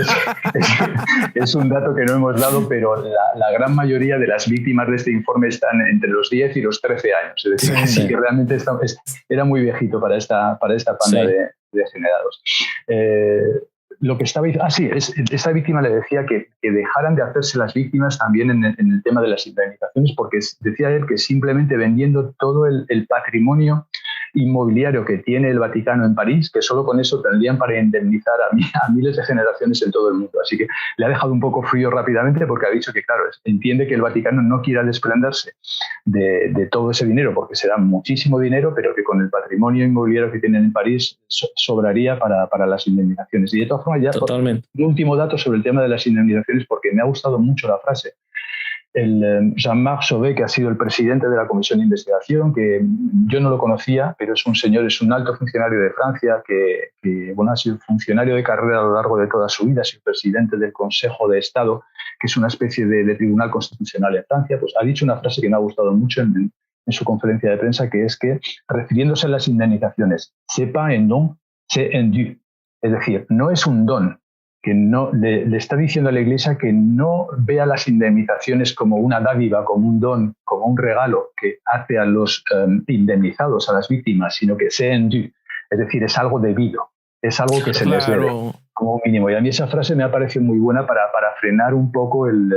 es un dato que no hemos dado, pero la gran mayoría de las víctimas de este informe están entre los 10 y los 13 años. Es decir, sí, que realmente era muy viejito para esta panda de degenerados. Lo que estaba esta víctima le decía que dejaran de hacerse las víctimas también en el tema de las indemnizaciones, porque decía él que simplemente vendiendo todo el patrimonio inmobiliario que tiene el Vaticano en París, que solo con eso tendrían para indemnizar a miles de generaciones en todo el mundo. Así que le ha dejado un poco frío rápidamente, porque ha dicho que, claro, entiende que el Vaticano no quiera desprenderse de todo ese dinero, porque será muchísimo dinero, pero que con el patrimonio inmobiliario que tienen en París sobraría para las indemnizaciones. Y de todas formas, ya un último dato sobre el tema de las indemnizaciones, porque me ha gustado mucho la frase. El Jean-Marc Sauvé, que ha sido el presidente de la Comisión de Investigación, que yo no lo conocía, pero es un alto funcionario de Francia que ha sido funcionario de carrera a lo largo de toda su vida, ha sido presidente del Consejo de Estado, que es una especie de tribunal constitucional en Francia. Pues ha dicho una frase que me ha gustado mucho en su conferencia de prensa, que es que, refiriéndose a las indemnizaciones, c'est pas un don, c'est un dû. Es decir, no es un don, que no le está diciendo a la Iglesia que no vea las indemnizaciones como una dádiva, como un don, como un regalo que hace a los indemnizados, a las víctimas, sino que c'est un dû. Es decir, es algo debido, es algo que se les debe como mínimo. Y a mí esa frase me ha parecido muy buena para frenar un poco el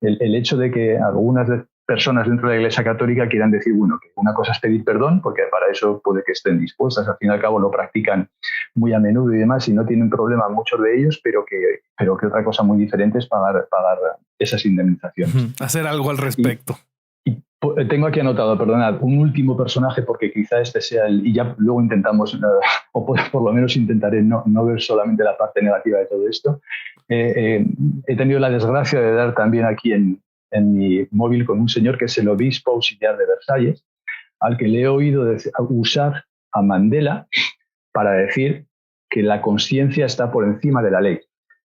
hecho de que algunas personas dentro de la Iglesia Católica quieran decir, bueno, que una cosa es pedir perdón, porque para eso puede que estén dispuestas, al fin y al cabo lo practican muy a menudo y demás, y no tienen problema muchos de ellos, pero que otra cosa muy diferente es pagar esas indemnizaciones. Hacer algo al respecto. Y tengo aquí anotado, perdonad, un último personaje, porque quizá este sea y ya luego intentamos, o por lo menos intentaré no ver solamente la parte negativa de todo esto. He tenido la desgracia de dar también aquí en en mi móvil con un señor que es el obispo auxiliar de Versalles, al que le he oído usar a Mandela para decir que la conciencia está por encima de la ley.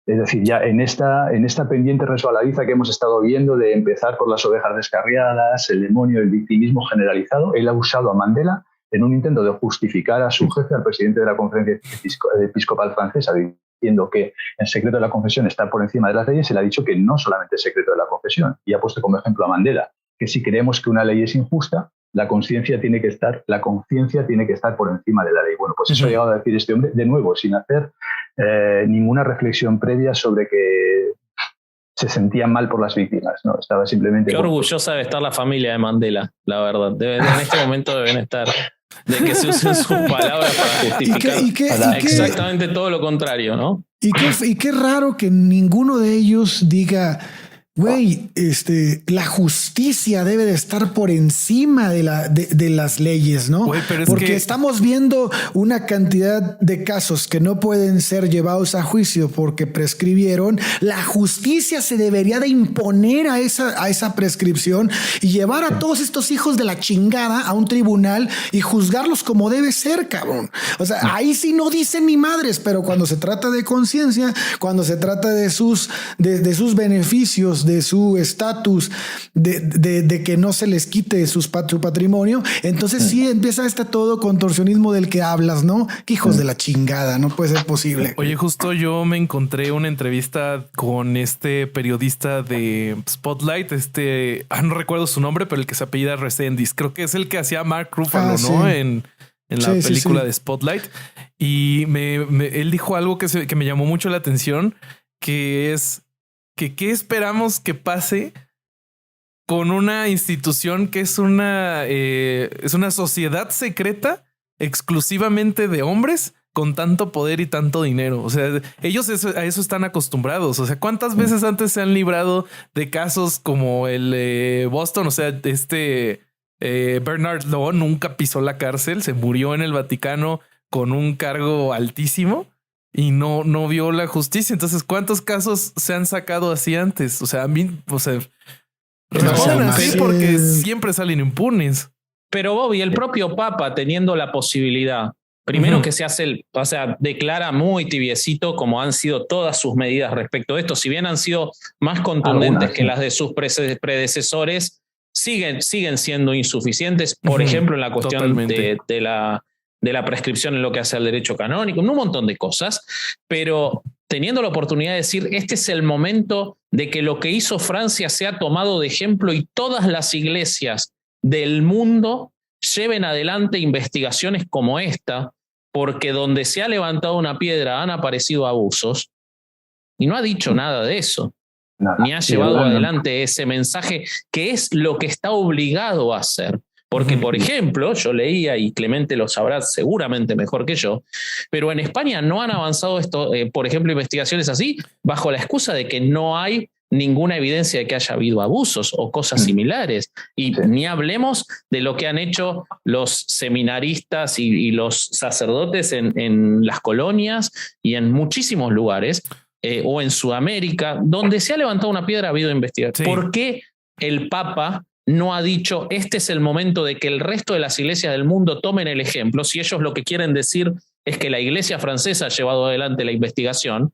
Es decir, ya en esta pendiente resbaladiza que hemos estado viendo de empezar por las ovejas descarriadas, el demonio, el victimismo generalizado, él ha usado a Mandela en un intento de justificar a su jefe, al presidente de la Conferencia Episcopal Francesa, diciendo que el secreto de la confesión está por encima de las leyes. Él ha dicho que no solamente es secreto de la confesión, y ha puesto como ejemplo a Mandela, que si creemos que una ley es injusta, la conciencia tiene que estar por encima de la ley. Bueno, pues eso ha llegado a decir este hombre, de nuevo, sin hacer ninguna reflexión previa sobre que se sentían mal por las víctimas, ¿no? Estaba simplemente... Qué orgullosa debe estar la familia de Mandela, la verdad. En este momento deben estar... De que se usen sus palabras para justificar exactamente todo lo contrario, ¿no? Y qué raro que ninguno de ellos diga... Güey, la justicia debe de estar por encima de las leyes, ¿no? Güey, porque estamos viendo una cantidad de casos que no pueden ser llevados a juicio porque prescribieron. La justicia se debería de imponer a esa prescripción y llevar a todos estos hijos de la chingada a un tribunal y juzgarlos como debe ser, cabrón. O sea, ahí sí no dicen ni madres, pero cuando se trata de conciencia, cuando se trata de sus beneficios, de su estatus, de que no se les quite su patrimonio, entonces sí empieza todo contorsionismo del que hablas, ¿no? Que hijos de la chingada, no puede ser posible. Oye, justo yo me encontré una entrevista con este periodista de Spotlight, no recuerdo su nombre, pero el que se apellida Resendiz, creo que es el que hacía Mark Ruffalo, ¿no? Sí. En la película de Spotlight. Y él dijo algo que me llamó mucho la atención, que es ¿qué esperamos que pase con una institución que es una sociedad secreta exclusivamente de hombres con tanto poder y tanto dinero? O sea, ellos a eso están acostumbrados. O sea, ¿cuántas veces antes se han librado de casos como el Boston? O sea, Bernard Law nunca pisó la cárcel, se murió en el Vaticano con un cargo altísimo. Y no vio la justicia. Entonces, ¿cuántos casos se han sacado así antes? O sea, a mí, responden así porque siempre salen impunes. Pero Bobby, el propio Papa, teniendo la posibilidad, primero que se hace declara muy tibiecito como han sido todas sus medidas respecto a esto. Si bien han sido más contundentes que las de sus predecesores, siguen siendo insuficientes. Por ejemplo, en la cuestión de la prescripción en lo que hace al derecho canónico, un montón de cosas, pero teniendo la oportunidad de decir, este es el momento de que lo que hizo Francia sea tomado de ejemplo y todas las iglesias del mundo lleven adelante investigaciones como esta, porque donde se ha levantado una piedra han aparecido abusos, y no ha dicho nada de eso, ni ha llevado adelante ese mensaje que es lo que está obligado a hacer. Porque, por ejemplo, yo leía, y Clemente lo sabrá seguramente mejor que yo, pero en España no han avanzado esto, por ejemplo, investigaciones así, bajo la excusa de que no hay ninguna evidencia de que haya habido abusos o cosas similares. Y ni hablemos de lo que han hecho los seminaristas y los sacerdotes en las colonias y en muchísimos lugares, o en Sudamérica, donde se ha levantado una piedra ha habido investigación. Sí. ¿Por qué el Papa no ha dicho, este es el momento de que el resto de las iglesias del mundo tomen el ejemplo? Si ellos lo que quieren decir es que la iglesia francesa ha llevado adelante la investigación,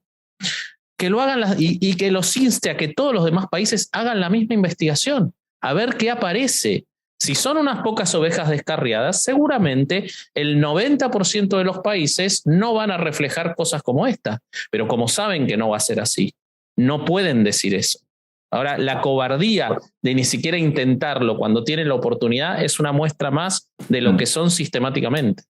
que lo hagan y que los inste a que todos los demás países hagan la misma investigación, a ver qué aparece. Si son unas pocas ovejas descarriadas, seguramente el 90% de los países no van a reflejar cosas como esta, pero como saben que no va a ser así, no pueden decir eso. Ahora, la cobardía de ni siquiera intentarlo cuando tienen la oportunidad es una muestra más de lo que son sistemáticamente.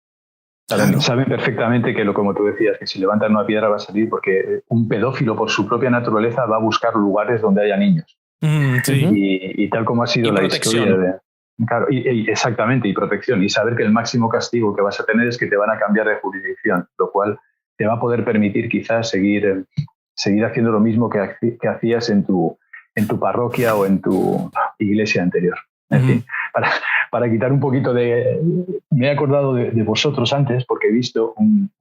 Saben perfectamente que, como tú decías, que si levantan una piedra va a salir, porque un pedófilo por su propia naturaleza va a buscar lugares donde haya niños. Y tal como ha sido la historia claro, exactamente, y protección. Y saber que el máximo castigo que vas a tener es que te van a cambiar de jurisdicción, lo cual te va a poder permitir quizás seguir haciendo lo mismo que hacías en tu parroquia o en tu iglesia anterior. En fin, para quitar un poquito me he acordado de vosotros antes porque he visto un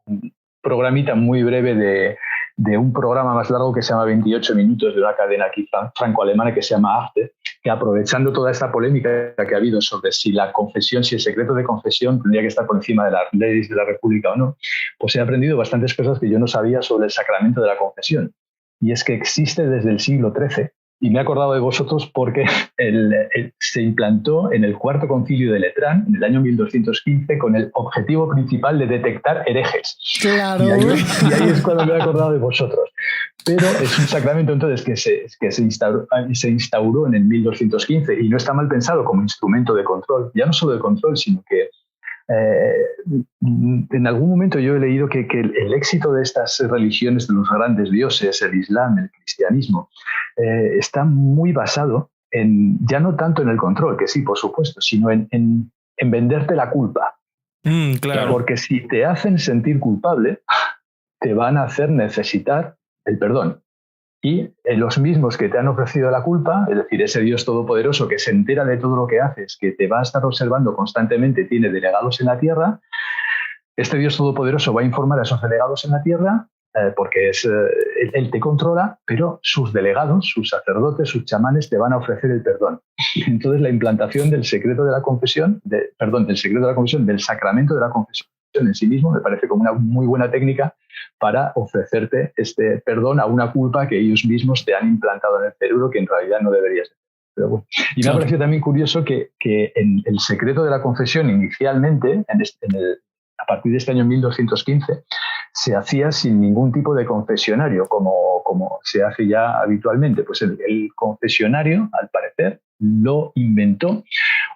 programita muy breve de un programa más largo que se llama 28 minutos de una cadena aquí franco-alemana que se llama Arte, que aprovechando toda esta polémica que ha habido sobre si la confesión, si el secreto de confesión tendría que estar por encima de las leyes de la República o no, pues he aprendido bastantes cosas que yo no sabía sobre el sacramento de la confesión. Y es que existe desde el siglo XIII. Y me he acordado de vosotros porque se implantó en el Cuarto Concilio de Letrán, en el año 1215, con el objetivo principal de detectar herejes. Claro. Y ahí es cuando me he acordado de vosotros. Pero es un sacramento entonces que se instauró en el 1215 y no está mal pensado como instrumento de control. Ya no solo de control, sino que en algún momento yo he leído que el éxito de estas religiones de los grandes dioses, el Islam, el cristianismo, está muy basado ya no tanto en el control, que sí, por supuesto, sino en venderte la culpa. Claro. Porque si te hacen sentir culpable, te van a hacer necesitar el perdón. Y los mismos que te han ofrecido la culpa, es decir, ese Dios todopoderoso que se entera de todo lo que haces, que te va a estar observando constantemente, tiene delegados en la tierra, este Dios todopoderoso va a informar a esos delegados en la tierra porque él te controla, pero sus delegados, sus sacerdotes, sus chamanes te van a ofrecer el perdón. Entonces la implantación del secreto de la confesión, del sacramento de la confesión en sí mismo, me parece como una muy buena técnica para ofrecerte este perdón a una culpa que ellos mismos te han implantado en el cerebro que en realidad no deberías hacer. Pero bueno. Y me ha parecido también curioso que en el secreto de la confesión inicialmente, a partir de este año 1215, se hacía sin ningún tipo de confesionario, como se hace ya habitualmente. Pues el confesionario, al parecer, lo inventó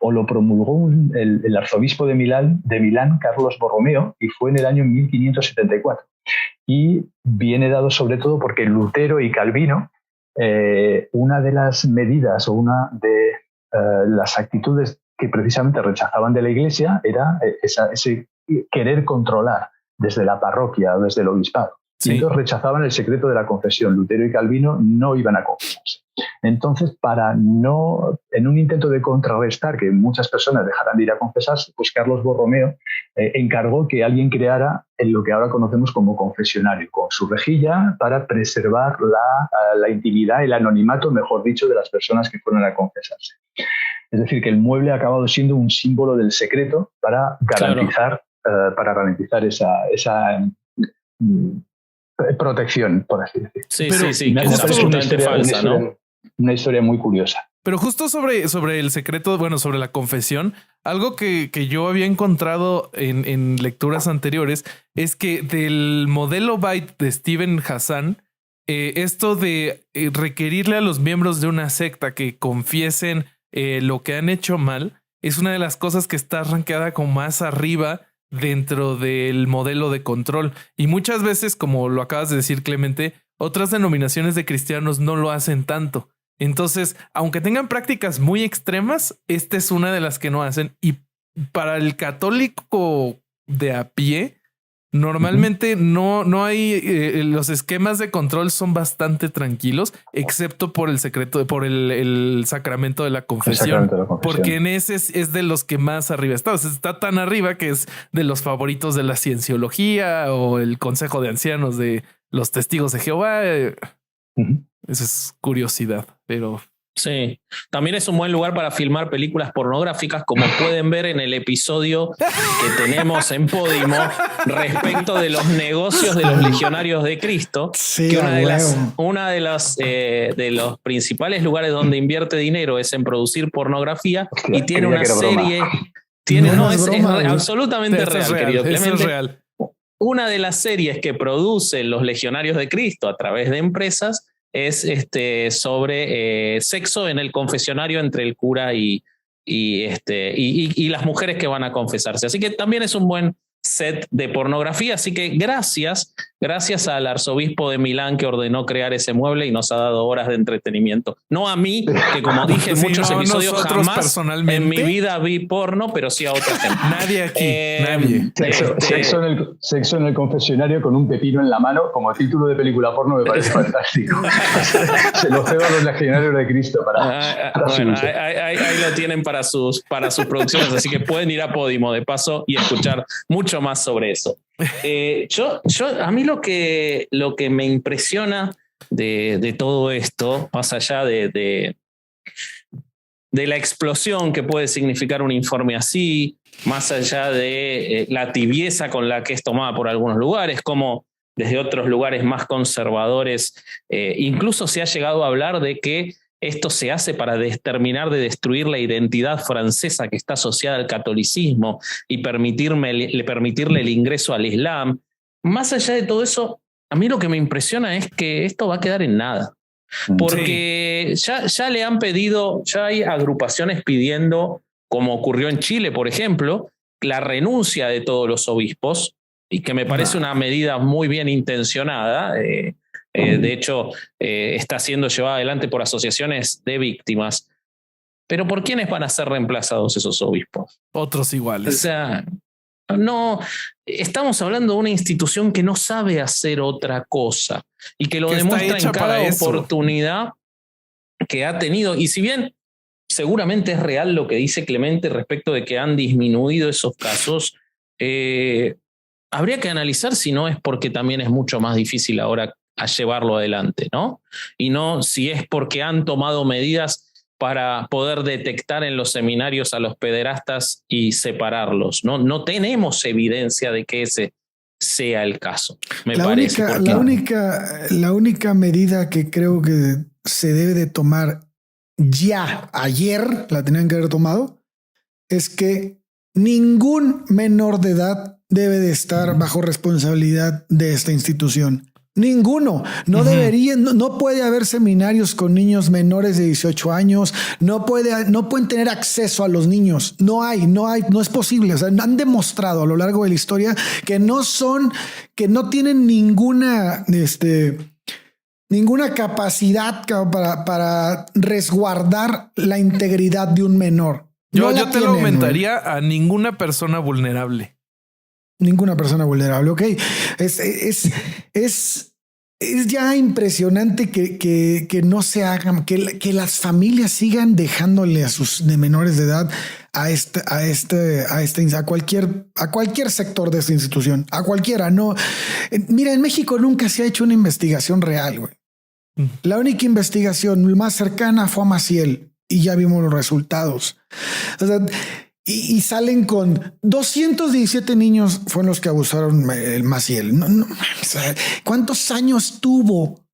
o lo promulgó el arzobispo de Milán, Carlos Borromeo, y fue en el año 1574. Y viene dado sobre todo porque Lutero y Calvino, una de las medidas o una de las actitudes que precisamente rechazaban de la Iglesia era ese querer controlar desde la parroquia o desde el obispado. Sí. Y entonces rechazaban el secreto de la confesión. Lutero y Calvino no iban a confesarse. Entonces, en un intento de contrarrestar que muchas personas dejaran de ir a confesarse, pues Carlos Borromeo encargó que alguien creara lo que ahora conocemos como confesionario, con su rejilla para preservar la intimidad, el anonimato, mejor dicho, de las personas que fueron a confesarse. Es decir, que el mueble ha acabado siendo un símbolo del secreto para garantizar, esa protección, por así decirlo. Sí, que es absolutamente falsa, ¿no? Una historia muy curiosa. Pero justo sobre el secreto, sobre la confesión, algo que yo había encontrado en lecturas anteriores es que del modelo Byte de Steven Hassan, esto de requerirle a los miembros de una secta que confiesen lo que han hecho mal, es una de las cosas que está rankeada como más arriba dentro del modelo de control. Y muchas veces, como lo acabas de decir, Clemente, otras denominaciones de cristianos no lo hacen tanto. Entonces, aunque tengan prácticas muy extremas, esta es una de las que no hacen. Y para el católico de a pie, normalmente no hay los esquemas de control son bastante tranquilos, excepto por el secreto, por el sacramento de la confesión, porque en ese es de los que más arriba está. O sea, está tan arriba que es de los favoritos de la cienciología o el consejo de ancianos de los testigos de Jehová. Esa es curiosidad, pero sí, también es un buen lugar para filmar películas pornográficas, como pueden ver en el episodio que tenemos en Podimo respecto de los negocios de los legionarios de Cristo. Sí, que una de los principales lugares donde invierte dinero es en producir pornografía. Hostia, y tiene una serie. Es absolutamente real, querido Clemente. Es real. Una de las series que producen los legionarios de Cristo a través de empresas es sobre sexo en el confesionario entre el cura y las mujeres que van a confesarse. Así que también es un buen set de pornografía. Así que gracias al arzobispo de Milán que ordenó crear ese mueble y nos ha dado horas de entretenimiento. No a mí, que como dije en muchos episodios, jamás en mi vida vi porno, pero sí a otra gente. Nadie aquí, nadie. Sexo en el confesionario con un pepino en la mano como título de película porno me parece fantástico. Se lo cedo a los legionarios de Cristo para bueno, ahí lo tienen para sus producciones, así que pueden ir a Podimo de paso y escuchar mucho más sobre eso. A mí lo que me impresiona de todo esto, más allá de la explosión que puede significar un informe así, más allá de la tibieza con la que es tomada por algunos lugares, como desde otros lugares más conservadores, incluso se ha llegado a hablar de que esto se hace para terminar de destruir la identidad francesa que está asociada al catolicismo y permitirle el ingreso al Islam. Más allá de todo eso, a mí lo que me impresiona es que esto va a quedar en nada. Porque ya le han pedido, ya hay agrupaciones pidiendo, como ocurrió en Chile, por ejemplo, la renuncia de todos los obispos, y que me parece una medida muy bien intencionada. De hecho, está siendo llevada adelante por asociaciones de víctimas. Pero ¿por quiénes van a ser reemplazados esos obispos? Otros iguales. O sea, no, estamos hablando de una institución que no sabe hacer otra cosa y que lo demuestra en cada oportunidad que ha tenido. Y si bien seguramente es real lo que dice Clemente respecto de que han disminuido esos casos, habría que analizar si no es porque también es mucho más difícil ahora a llevarlo adelante, ¿no? Y no si es porque han tomado medidas para poder detectar en los seminarios a los pederastas y separarlos. No tenemos evidencia de que ese sea el caso, me parece. La única medida que creo que se debe de tomar ya, ayer, la tenían que haber tomado, es que ningún menor de edad debe de estar bajo responsabilidad de esta institución. Ninguno. No deberían, no puede haber seminarios con niños menores de 18 años. No pueden tener acceso a los niños. No es posible. O sea, han demostrado a lo largo de la historia que no tienen ninguna capacidad para resguardar la integridad de un menor. Yo te lo aumentaría a ninguna persona vulnerable. Ninguna persona vulnerable, ok. Es ya impresionante que no se hagan, que las familias sigan dejándole a sus menores de edad a cualquier sector de esta institución, a cualquiera. No, mira, en México nunca se ha hecho una investigación real, güey. La única investigación más cercana fue a Maciel y ya vimos los resultados. O sea, y salen con 217 niños fueron los que abusaron el Maciel. O sea, ¿cuántos años tuvo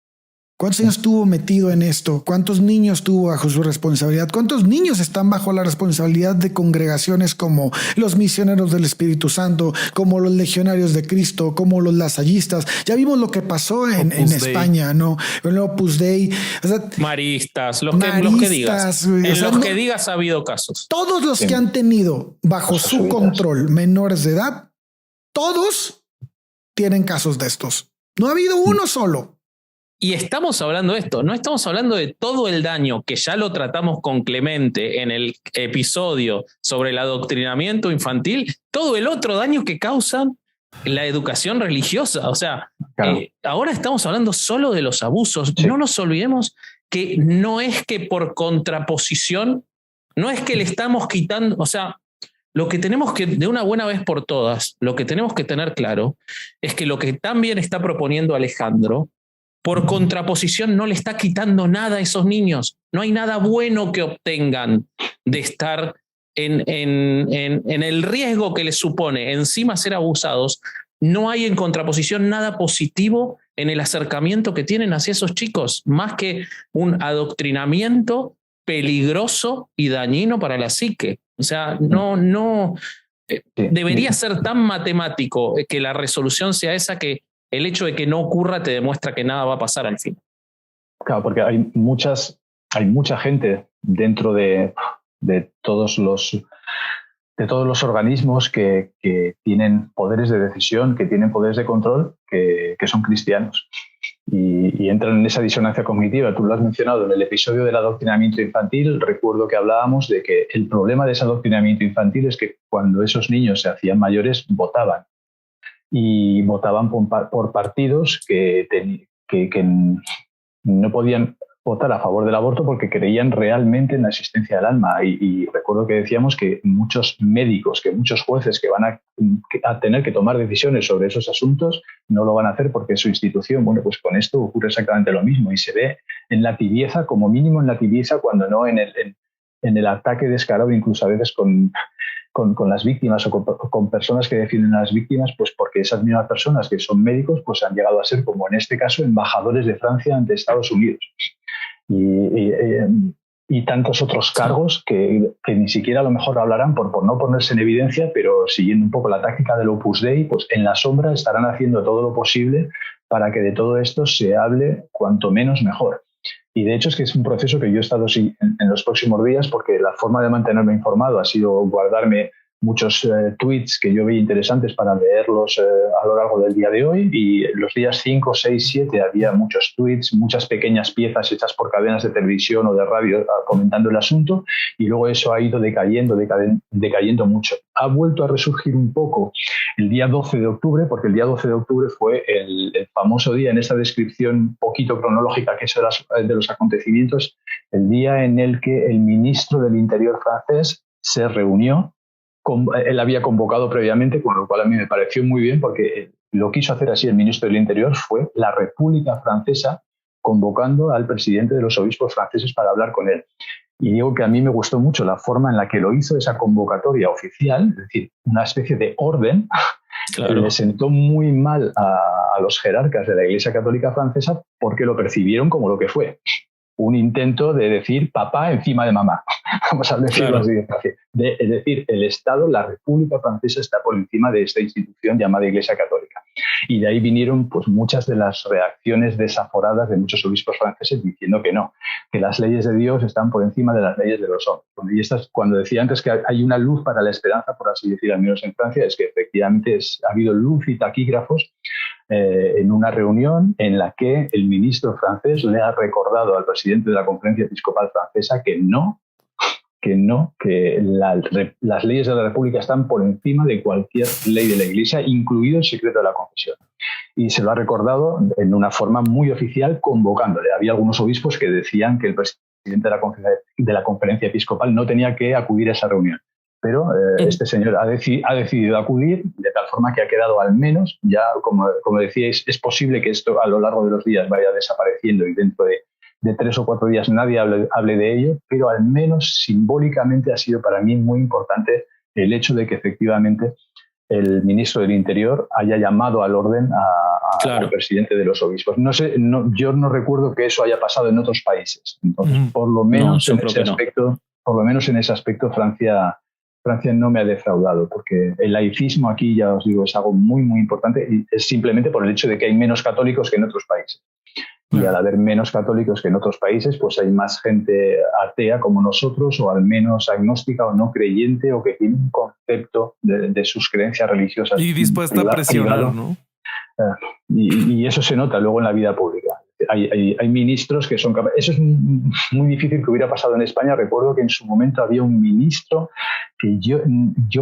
metido en esto? ¿Cuántos niños tuvo bajo su responsabilidad? ¿Cuántos niños están bajo la responsabilidad de congregaciones como los misioneros del Espíritu Santo, como los legionarios de Cristo, como los lasallistas? Ya vimos lo que pasó en España, ¿no? El Opus Dei. O sea, maristas, los que digas. En los que digas ha habido casos. Todos los que han tenido bajo su control menores de edad, todos tienen casos de estos. No ha habido uno solo. Y estamos hablando de esto, no estamos hablando de todo el daño que ya lo tratamos con Clemente en el episodio sobre el adoctrinamiento infantil, todo el otro daño que causan la educación religiosa. O sea, claro. Ahora estamos hablando solo de los abusos. Sí. No nos olvidemos que no es que por contraposición, no es que le estamos quitando, o sea, lo que tenemos que, de una buena vez por todas, lo que tenemos que tener claro es que lo que también está proponiendo Alejandro, por contraposición, no le está quitando nada a esos niños. No hay nada bueno que obtengan de estar en el riesgo que les supone encima ser abusados. No hay en contraposición nada positivo en el acercamiento que tienen hacia esos chicos, más que un adoctrinamiento peligroso y dañino para la psique. O sea, debería ser tan matemático que la resolución sea esa, que el hecho de que no ocurra te demuestra que nada va a pasar al fin. Claro, porque hay mucha gente dentro de todos los organismos que tienen poderes de decisión, que tienen poderes de control, que son cristianos. Y entran en esa disonancia cognitiva. Tú lo has mencionado en el episodio del adoctrinamiento infantil. Recuerdo que hablábamos de que el problema de ese adoctrinamiento infantil es que cuando esos niños se hacían mayores, votaban. Y votaban por partidos que no podían votar a favor del aborto porque creían realmente en la existencia del alma. Y recuerdo que decíamos que muchos médicos, que muchos jueces que van a tener que tomar decisiones sobre esos asuntos no lo van a hacer porque su institución, bueno, pues con esto ocurre exactamente lo mismo y se ve en la tibieza, como mínimo en la tibieza, cuando no en el ataque descarado, incluso a veces con las víctimas o con personas que defienden a las víctimas, pues porque esas mismas personas que son médicos pues han llegado a ser, como en este caso, embajadores de Francia ante Estados Unidos. Y tantos otros cargos que ni siquiera a lo mejor hablarán por no ponerse en evidencia, pero siguiendo un poco la táctica del Opus Dei, pues en la sombra estarán haciendo todo lo posible para que de todo esto se hable cuanto menos mejor. Y de hecho es que es un proceso que yo he estado en los próximos días, porque la forma de mantenerme informado ha sido guardarme muchos tweets que yo veía interesantes para leerlos a lo largo del día de hoy, y los días 5, 6, 7 había muchos tweets, muchas pequeñas piezas hechas por cadenas de televisión o de radio comentando el asunto, y luego eso ha ido decayendo mucho. Ha vuelto a resurgir un poco el día 12 de octubre, porque el día 12 de octubre fue el famoso día, en esta descripción poquito cronológica que es de los acontecimientos, el día en el que el ministro del Interior francés se reunió. Él había convocado previamente, con lo cual a mí me pareció muy bien, porque lo quiso hacer así el ministro del Interior, fue la República Francesa convocando al presidente de los obispos franceses para hablar con él. Y digo que a mí me gustó mucho la forma en la que lo hizo, esa convocatoria oficial, es decir, una especie de orden. Claro. Le sentó muy mal a los jerarcas de la Iglesia Católica Francesa porque lo percibieron como lo que fue. Un intento de decir papá encima de mamá, vamos a decirlo así. Es decir, el Estado, la República Francesa está por encima de esta institución llamada Iglesia Católica. Y de ahí vinieron pues, muchas de las reacciones desaforadas de muchos obispos franceses diciendo que no, que las leyes de Dios están por encima de las leyes de los hombres. Y cuando decía antes que hay una luz para la esperanza, por así decir, al menos en Francia, es que efectivamente ha habido luz y taquígrafos en una reunión en la que el ministro francés le ha recordado al presidente de la Conferencia Episcopal Francesa que las leyes de la República están por encima de cualquier ley de la Iglesia, incluido el secreto de la confesión. Y se lo ha recordado en una forma muy oficial, convocándole. Había algunos obispos que decían que el presidente de la Conferencia Episcopal no tenía que acudir a esa reunión. Pero este señor ha decidido acudir, de tal forma que ha quedado al menos, ya como decíais, es posible que esto a lo largo de los días vaya desapareciendo y dentro de 3 o 4 días nadie hable de ello, pero al menos simbólicamente ha sido para mí muy importante el hecho de que efectivamente el ministro del Interior haya llamado al orden al presidente de los obispos. Yo no recuerdo que eso haya pasado en otros países. Entonces, por lo menos en ese aspecto Francia no me ha defraudado, porque el laicismo aquí, ya os digo, es algo muy, muy importante, y es simplemente por el hecho de que hay menos católicos que en otros países. Y al haber menos católicos que en otros países, pues hay más gente atea como nosotros, o al menos agnóstica o no creyente, o que tiene un concepto de sus creencias religiosas. Y dispuesta a presionar, ¿no? Y eso se nota luego en la vida pública. Hay ministros que son capaces. Eso es muy difícil que hubiera pasado en España. Recuerdo que en su momento había un ministro que yo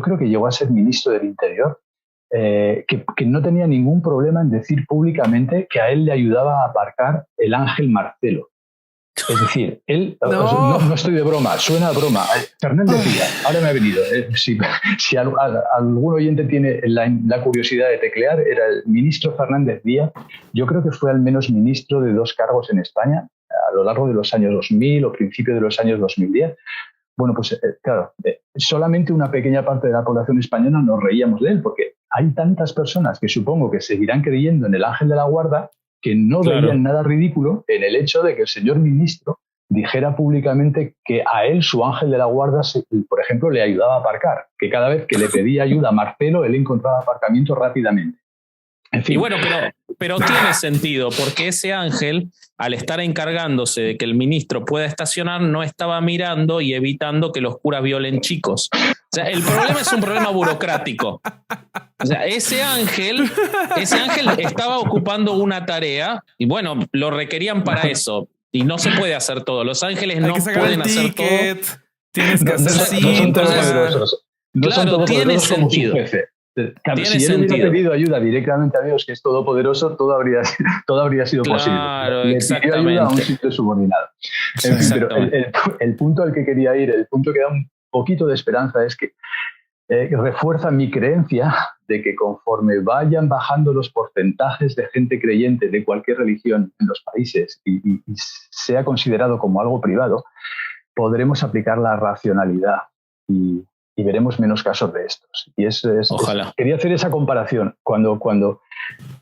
creo que llegó a ser ministro del Interior, que no tenía ningún problema en decir públicamente que a él le ayudaba a aparcar el ángel Marcelo. Es decir, él, no estoy de broma, suena a broma. Fernández Díaz, ahora me ha venido. Si algún oyente tiene la curiosidad de teclear, era el ministro Fernández Díaz. Yo creo que fue al menos ministro de 2 cargos en España a lo largo de los años 2000 o principios de los años 2010. Bueno, pues claro, solamente una pequeña parte de la población española nos reíamos de él, porque hay tantas personas que supongo que seguirán creyendo en el ángel de la guarda que no veían nada ridículo en el hecho de que el señor ministro dijera públicamente que a él su ángel de la guarda, por ejemplo, le ayudaba a aparcar, que cada vez que le pedía ayuda a Marcelo, él encontraba aparcamiento rápidamente. En fin. Y bueno, pero tiene sentido, porque ese ángel, al estar encargándose de que el ministro pueda estacionar, no estaba mirando y evitando que los curas violen chicos. O sea, el problema es un problema burocrático. O sea, ese ángel estaba ocupando una tarea y bueno, lo requerían para eso. Y no se puede hacer todo. Los ángeles no pueden hacer todo. Tienes que hacer no son todos poderosos. No son todos tiene poderosos como su sentido. jefe. Claro, si él hubiera pedido ayuda directamente a Dios, que es todopoderoso, todo habría sido posible. Le pidió ayuda a un simple subordinado. En fin, pero el punto al que quería ir, el punto que da un poquito de esperanza es que refuerza mi creencia de que conforme vayan bajando los porcentajes de gente creyente de cualquier religión en los países y sea considerado como algo privado, podremos aplicar la racionalidad y veremos menos casos de estos. Y Ojalá. Quería hacer esa comparación. Cuando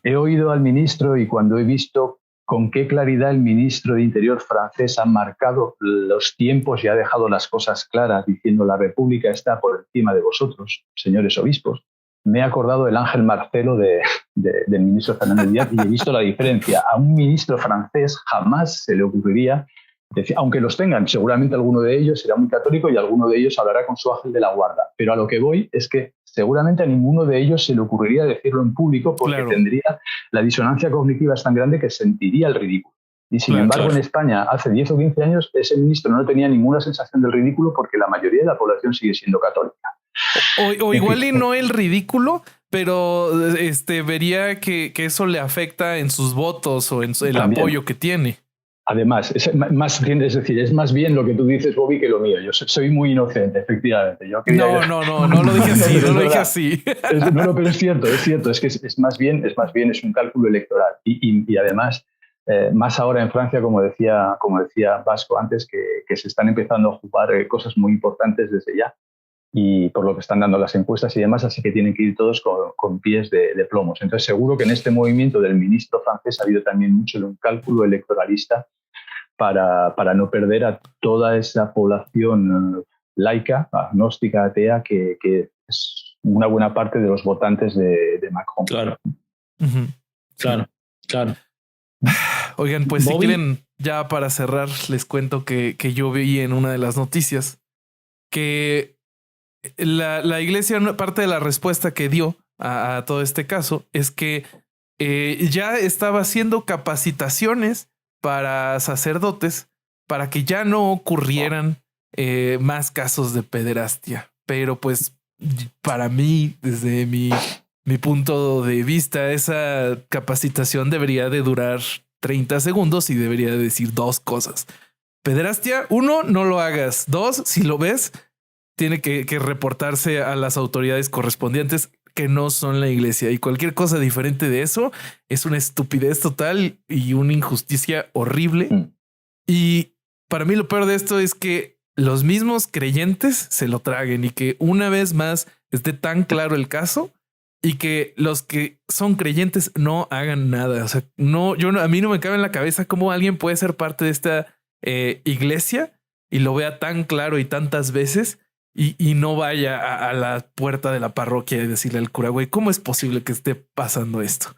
he oído al ministro y cuando he visto con qué claridad el ministro de Interior francés ha marcado los tiempos y ha dejado las cosas claras, diciendo la República está por encima de vosotros, señores obispos, me he acordado del Ángel Marcelo del ministro Fernández Díaz y he visto la diferencia. A un ministro francés jamás se le ocurriría decir, aunque los tengan, seguramente alguno de ellos será muy católico y alguno de ellos hablará con su ángel de la guarda. Pero a lo que voy es que seguramente a ninguno de ellos se le ocurriría decirlo en público porque tendría la disonancia cognitiva es tan grande que sentiría el ridículo. Y sin embargo, en España, hace 10 o 15 años, ese ministro no tenía ninguna sensación del ridículo porque la mayoría de la población sigue siendo católica. O igual y no el ridículo, pero vería que eso le afecta en sus votos o en el apoyo que tiene. Además, es más bien lo que tú dices, Bobby, que lo mío. Yo soy muy inocente, efectivamente. No lo dije así, no lo dije así. No, pero es cierto. Es que es más bien un cálculo electoral. Y además, más ahora en Francia, como decía Vasco antes, que se están empezando a jugar cosas muy importantes desde ya. Y por lo que están dando las encuestas y demás, así que tienen que ir todos con pies de plomos. Entonces, seguro que en este movimiento del ministro francés ha habido también mucho de un cálculo electoralista para no perder a toda esa población laica, agnóstica, atea, que es una buena parte de los votantes de Macron. Claro. Claro. Oigan, pues Bobby, si quieren, ya para cerrar, les cuento que yo vi en una de las noticias que la iglesia, parte de la respuesta que dio a todo este caso es que ya estaba haciendo capacitaciones para sacerdotes para que ya no ocurrieran más casos de pederastia. Pero pues para mí, desde mi punto de vista, esa capacitación debería de durar 30 segundos y debería de decir 2 cosas. Pederastia, 1, no lo hagas. 2, si lo ves, tiene que reportarse a las autoridades correspondientes que no son la iglesia, y cualquier cosa diferente de eso es una estupidez total y una injusticia horrible. Y para mí lo peor de esto es que los mismos creyentes se lo traguen y que una vez más esté tan claro el caso y que los que son creyentes no hagan nada. O sea, a mí no me cabe en la cabeza cómo alguien puede ser parte de esta iglesia y lo vea tan claro y tantas veces y no vaya a la puerta de la parroquia y decirle al cura, güey, ¿cómo es posible que esté pasando esto?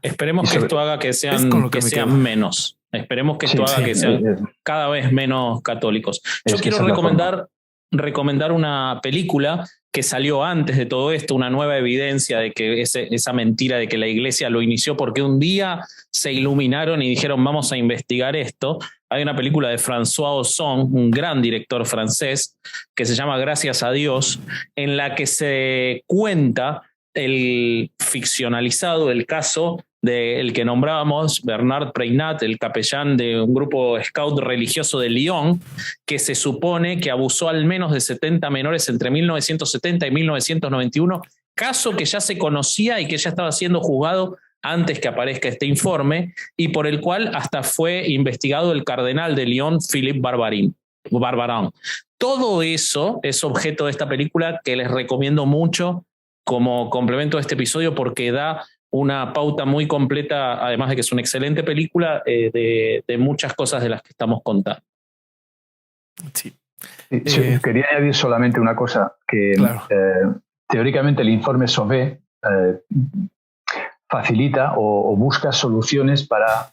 Esperemos que esto haga que sean menos. Esperemos que esto haga que sean cada vez menos católicos. Yo quiero recomendar una película que salió antes de todo esto, una nueva evidencia de que esa mentira de que la iglesia lo inició porque un día se iluminaron y dijeron vamos a investigar esto. Hay una película de François Ozon, un gran director francés, que se llama Gracias a Dios, en la que se cuenta el ficcionalizado, el caso del que nombrábamos, Bernard Preynat, el capellán de un grupo scout religioso de Lyon, que se supone que abusó al menos de 70 menores entre 1970 y 1991, caso que ya se conocía y que ya estaba siendo juzgado antes que aparezca este informe, y por el cual hasta fue investigado el cardenal de Lyon, Philippe Barbarin. Todo eso es objeto de esta película que les recomiendo mucho como complemento de este episodio porque da una pauta muy completa, además de que es una excelente película, de muchas cosas de las que estamos contando. Sí. Quería añadir solamente una cosa, que teóricamente el informe Sauvé facilita o busca soluciones para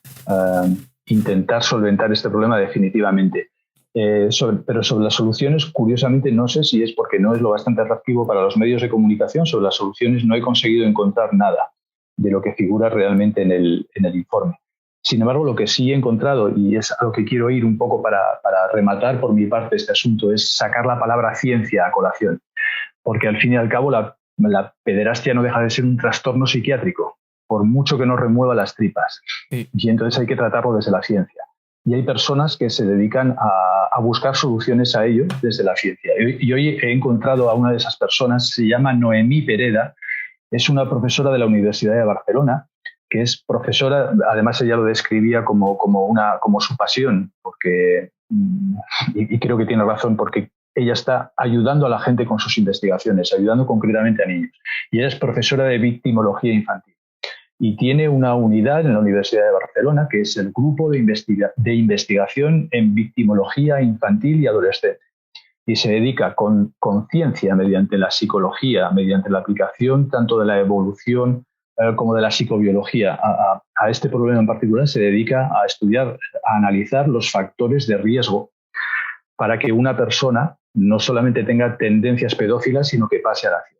intentar solventar este problema definitivamente. Pero sobre las soluciones, curiosamente, no sé si es porque no es lo bastante atractivo para los medios de comunicación. Sobre las soluciones no he conseguido encontrar nada de lo que figura realmente en el informe. Sin embargo, lo que sí he encontrado, y es a lo que quiero ir un poco para rematar por mi parte este asunto, es sacar la palabra ciencia a colación. Porque al fin y al cabo la la pederastia no deja de ser un trastorno psiquiátrico, por mucho que nos remueva las tripas. Sí. Y entonces hay que tratarlo desde la ciencia. Y hay personas que se dedican a buscar soluciones a ello desde la ciencia. Y hoy he encontrado a una de esas personas, se llama Noemí Pereda, es una profesora de la Universidad de Barcelona, que es profesora, además ella lo describía como su pasión, porque, y creo que tiene razón, porque ella está ayudando a la gente con sus investigaciones, ayudando concretamente a niños. Y ella es profesora de victimología infantil. Y tiene una unidad en la Universidad de Barcelona, que es el Grupo de Investigación en Victimología Infantil y Adolescente. Y se dedica con ciencia, mediante la psicología, mediante la aplicación tanto de la evolución como de la psicobiología a este problema en particular, se dedica a estudiar, a analizar los factores de riesgo para que una persona no solamente tenga tendencias pedófilas, sino que pase a la acción.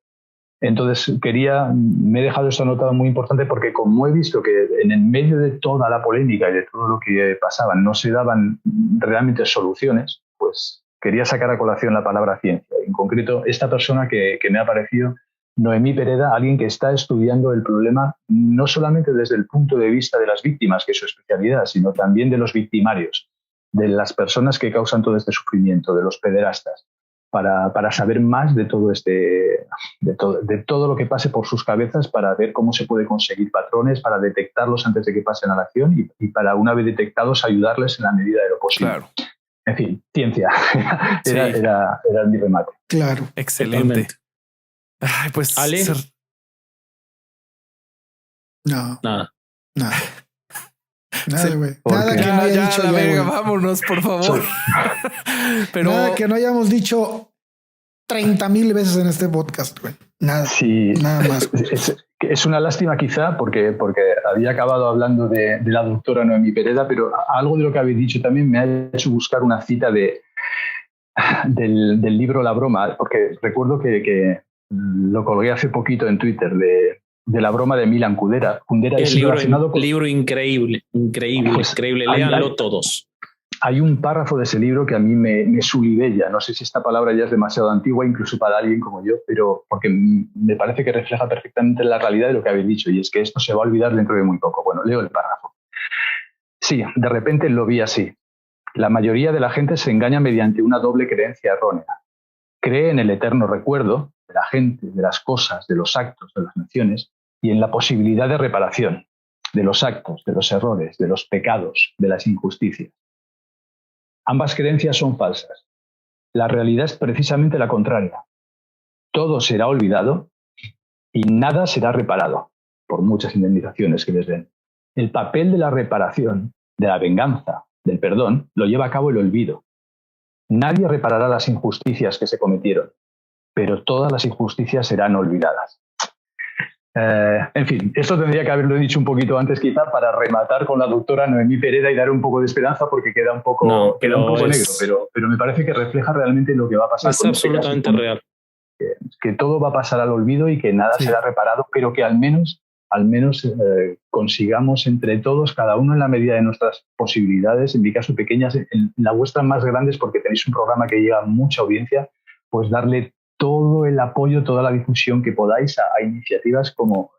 Entonces, me he dejado esta nota muy importante porque como he visto que en el medio de toda la polémica y de todo lo que pasaba no se daban realmente soluciones, pues quería sacar a colación la palabra ciencia. En concreto, esta persona que me ha parecido, Noemí Pereda, alguien que está estudiando el problema no solamente desde el punto de vista de las víctimas, que es su especialidad, sino también de los victimarios, de las personas que causan todo este sufrimiento, de los pederastas, para saber más de todo de todo lo que pase por sus cabezas, para ver cómo se puede conseguir patrones, para detectarlos antes de que pasen a la acción y para, una vez detectados, ayudarles en la medida de lo posible. Claro. En fin, ciencia. Sí. Era mi remate. Claro. Excelente. Totalmente. Ay, pues Ale. No. Nada. Nada. Nada, güey. Porque- Nada que no haya dicho la ya, verga, güey. vámonos, por favor. Pero Nada que no hayamos dicho 30,000 veces en este podcast, güey. Nada. Sí, Nada más. es una lástima quizá porque había acabado hablando de la doctora Noemí Pereda, pero algo de lo que habéis dicho también me ha hecho buscar una cita del libro La Broma, porque recuerdo que lo colgué hace poquito en Twitter de La Broma de Milan Kundera. El libro increíble, Pues, increíble. Léanlo todos. Hay un párrafo de ese libro que a mí me subibella. No sé si esta palabra ya es demasiado antigua, incluso para alguien como yo, pero porque me parece que refleja perfectamente la realidad de lo que habéis dicho, y es que esto se va a olvidar dentro de muy poco. Bueno, leo el párrafo. Sí, de repente lo vi así. La mayoría de la gente se engaña mediante una doble creencia errónea. Cree en el eterno recuerdo de la gente, de las cosas, de los actos, de las naciones, y en la posibilidad de reparación de los actos, de los errores, de los pecados, de las injusticias. Ambas creencias son falsas. La realidad es precisamente la contraria. Todo será olvidado y nada será reparado, por muchas indemnizaciones que les den. El papel de la reparación, de la venganza, del perdón, lo lleva a cabo el olvido. Nadie reparará las injusticias que se cometieron, pero todas las injusticias serán olvidadas. En fin, esto tendría que haberlo dicho un poquito antes quizá para rematar con la doctora Noemí Pereda y dar un poco de esperanza, porque queda un poco negro, pero me parece que refleja realmente lo que va a pasar. Es absolutamente real. Que todo va a pasar al olvido y que nada será reparado, pero que al menos consigamos entre todos, cada uno en la medida de nuestras posibilidades, en mi caso pequeñas, en la vuestra más grandes, porque tenéis un programa que llega a mucha audiencia, pues darle todo el apoyo, toda la difusión que podáis a iniciativas como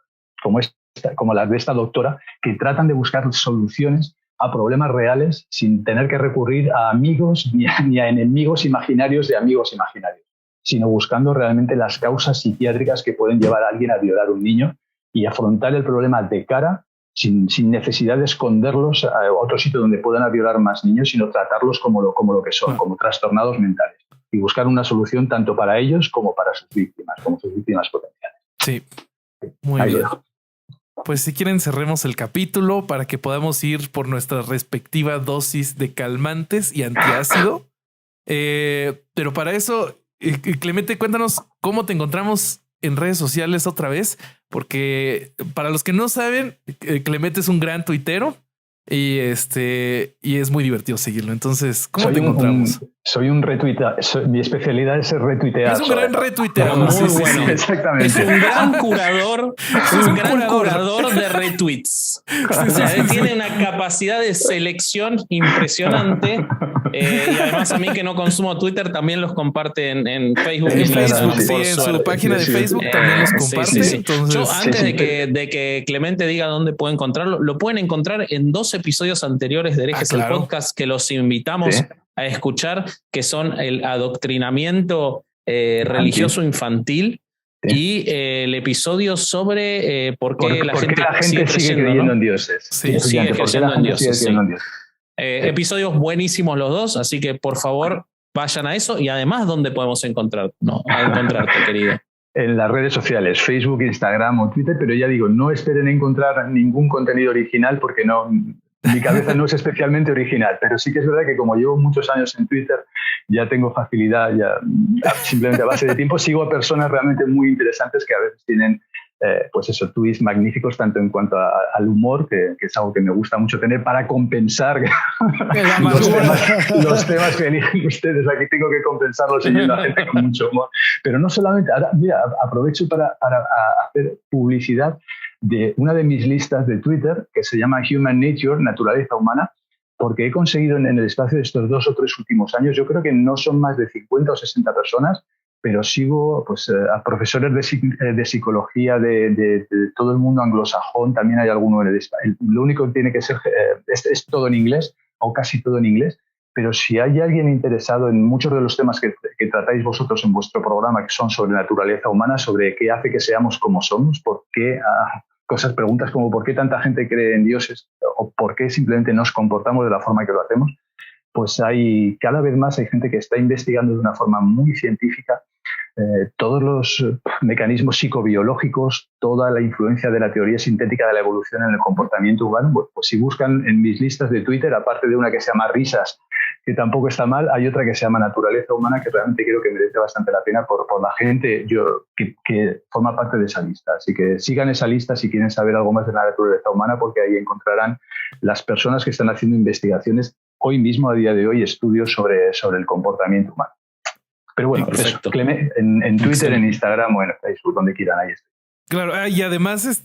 las de esta doctora, que tratan de buscar soluciones a problemas reales sin tener que recurrir a amigos ni a enemigos imaginarios de amigos imaginarios, sino buscando realmente las causas psiquiátricas que pueden llevar a alguien a violar a un niño y afrontar el problema de cara, sin necesidad de esconderlos a otro sitio donde puedan violar más niños, sino tratarlos como lo que son, como trastornados mentales. Y buscar una solución tanto para ellos como para sus víctimas, como sus víctimas potenciales. Sí, muy bien. Pues si quieren cerremos el capítulo para que podamos ir por nuestra respectiva dosis de calmantes y antiácido. Pero para eso, Clemente, cuéntanos cómo te encontramos en redes sociales otra vez, porque para los que no saben, Clemente es un gran tuitero. Y es muy divertido seguirlo. Entonces, ¿cómo te encontramos? Soy un retuiteador. Mi especialidad es retuitear. Es un gran retuiteador. Muy sí, bueno. sí. Exactamente. Es un gran curador, curador de retweets. O sea, él tiene una capacidad de selección impresionante. Y además a mí que no consumo Twitter también los comparte en Facebook. En Instagram, Facebook, sí, por en suerte. su página de Facebook también los comparte. Sí. Entonces, Yo antes de que Clemente diga dónde puede encontrarlo, lo pueden encontrar en 2 episodios anteriores de Herejes el Podcast que los invitamos a escuchar, que son el adoctrinamiento religioso infantil. Y el episodio sobre por qué la gente sigue creyendo en dioses. Sí, sigue creyendo en dioses. Episodios buenísimos los 2, así que por favor vayan a eso. Y además, ¿dónde podemos encontrarte, querido? En las redes sociales, Facebook, Instagram o Twitter, pero ya digo, no esperen encontrar ningún contenido original porque mi cabeza no es especialmente original, pero sí que es verdad que como llevo muchos años en Twitter, ya tengo facilidad, simplemente a base de tiempo sigo a personas realmente muy interesantes que a veces tienen tweets magníficos tanto en cuanto al humor, que es algo que me gusta mucho tener para compensar los temas que eligen ustedes. Aquí tengo que compensarlos siguiendo a gente con mucho humor. Pero no solamente, ahora, mira, aprovecho para hacer publicidad de una de mis listas de Twitter que se llama Human Nature, Naturaleza Humana, porque he conseguido en el espacio de estos 2 o 3 últimos años, yo creo que no son más de 50 o 60 personas, pero sigo a profesores de psicología de todo el mundo anglosajón, también hay alguno en el español. Lo único que tiene que ser es todo en inglés, o casi todo en inglés, pero si hay alguien interesado en muchos de los temas que tratáis vosotros en vuestro programa, que son sobre naturaleza humana, sobre qué hace que seamos como somos, por qué preguntas como por qué tanta gente cree en dioses o por qué simplemente nos comportamos de la forma que lo hacemos, pues cada vez más hay gente que está investigando de una forma muy científica todos los mecanismos psicobiológicos, toda la influencia de la teoría sintética de la evolución en el comportamiento humano. Pues si buscan en mis listas de Twitter, aparte de una que se llama Risas, que tampoco está mal, hay otra que se llama Naturaleza Humana, que realmente creo que merece bastante la pena por la gente que forma parte de esa lista. Así que sigan esa lista si quieren saber algo más de la naturaleza humana, porque ahí encontrarán las personas que están haciendo investigaciones hoy mismo, a día de hoy, estudios sobre el comportamiento humano. Pero bueno, en Twitter, en Instagram o en Facebook, donde quieran, ahí estoy. Claro, y además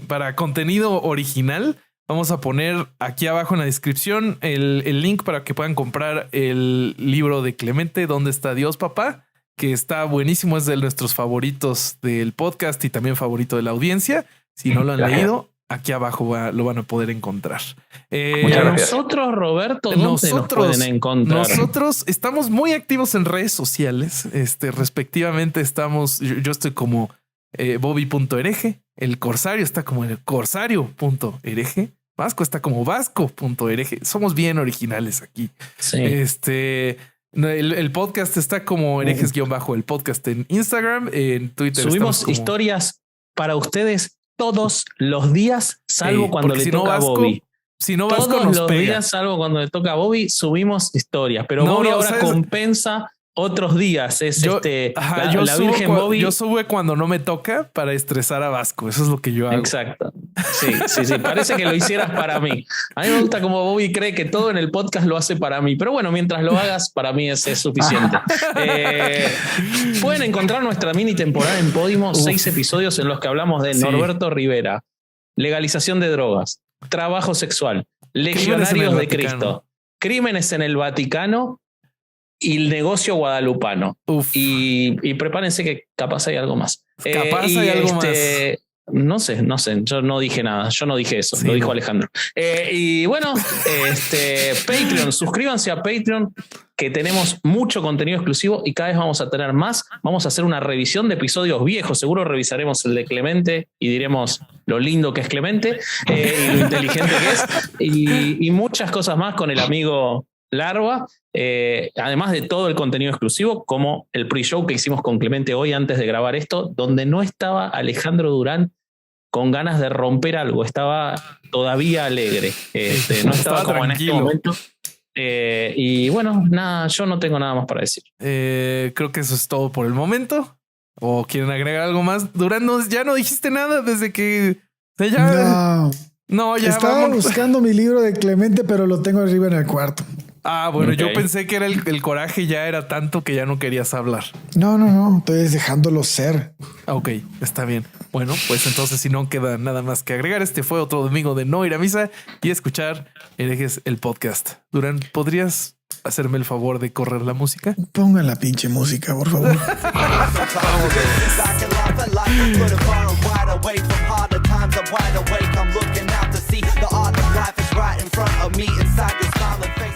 para contenido original, vamos a poner aquí abajo en la descripción el link para que puedan comprar el libro de Clemente, ¿Dónde está Dios, papá? Que está buenísimo, es de nuestros favoritos del podcast y también favorito de la audiencia. Si no lo han leído, aquí abajo lo van a poder encontrar. Nosotros, Roberto, ¿dónde nos pueden encontrar? Nosotros estamos muy activos en redes sociales. Respectivamente yo estoy como Bobby.hereje, el Corsario está como el Corsario.hereje, Vasco está como Vasco.hereje. Somos bien originales aquí. Sí. El podcast está como herejes-el podcast en Instagram, en Twitter. Subimos historias para ustedes todos los días, salvo cuando le toca a Bobby. Si no, Vasco todos nos los pega. días, salvo cuando le toca a Bobby, subimos historias. Pero Bobby ahora ¿sabes? Compensa otros días. La Virgen Bobby. Yo subo cuando no me toca para estresar a Vasco. Eso es lo que yo hago. Exacto. Sí. Parece que lo hicieras para mí. A mí me gusta como Bobby cree que todo en el podcast lo hace para mí. Pero bueno, mientras lo hagas, para mí es suficiente. Pueden encontrar nuestra mini temporada en Podimo, 6 episodios en los que hablamos de Norberto Rivera, legalización de drogas, trabajo sexual, legionarios de Cristo, crímenes en el Vaticano y el negocio guadalupano. Y prepárense que capaz hay algo más. Hay algo más. No sé, yo no dije nada, yo no dije eso, lo dijo Alejandro. Y bueno, Patreon, suscríbanse a Patreon, que tenemos mucho contenido exclusivo y cada vez vamos a tener más. Vamos a hacer una revisión de episodios viejos, seguro revisaremos el de Clemente y diremos lo lindo que es Clemente y lo inteligente que es, y muchas cosas más con el amigo Larva, además de todo el contenido exclusivo, como el pre-show que hicimos con Clemente hoy antes de grabar esto, donde no estaba Alejandro Durán con ganas de romper algo, estaba todavía alegre, no estaba como tranquilo. En este momento. Y bueno, nada, yo no tengo nada más para decir. Creo que eso es todo por el momento. ¿O quieren agregar algo más? Durán, ya no dijiste nada desde que... No, ya estaba buscando mi libro de Clemente, pero lo tengo arriba en el cuarto. Ah, bueno, Ok. yo pensé que era el coraje ya era tanto que ya no querías hablar. No, estoy dejándolo ser. Ah, ok, está bien. Bueno, pues entonces si no queda nada más que agregar, este fue otro domingo de no ir a misa y escuchar Herejes el podcast. Durán, ¿podrías hacerme el favor de correr la música? Pongan la pinche música, por favor. I'm looking out to see the art of life is right in front of me inside your smiling face.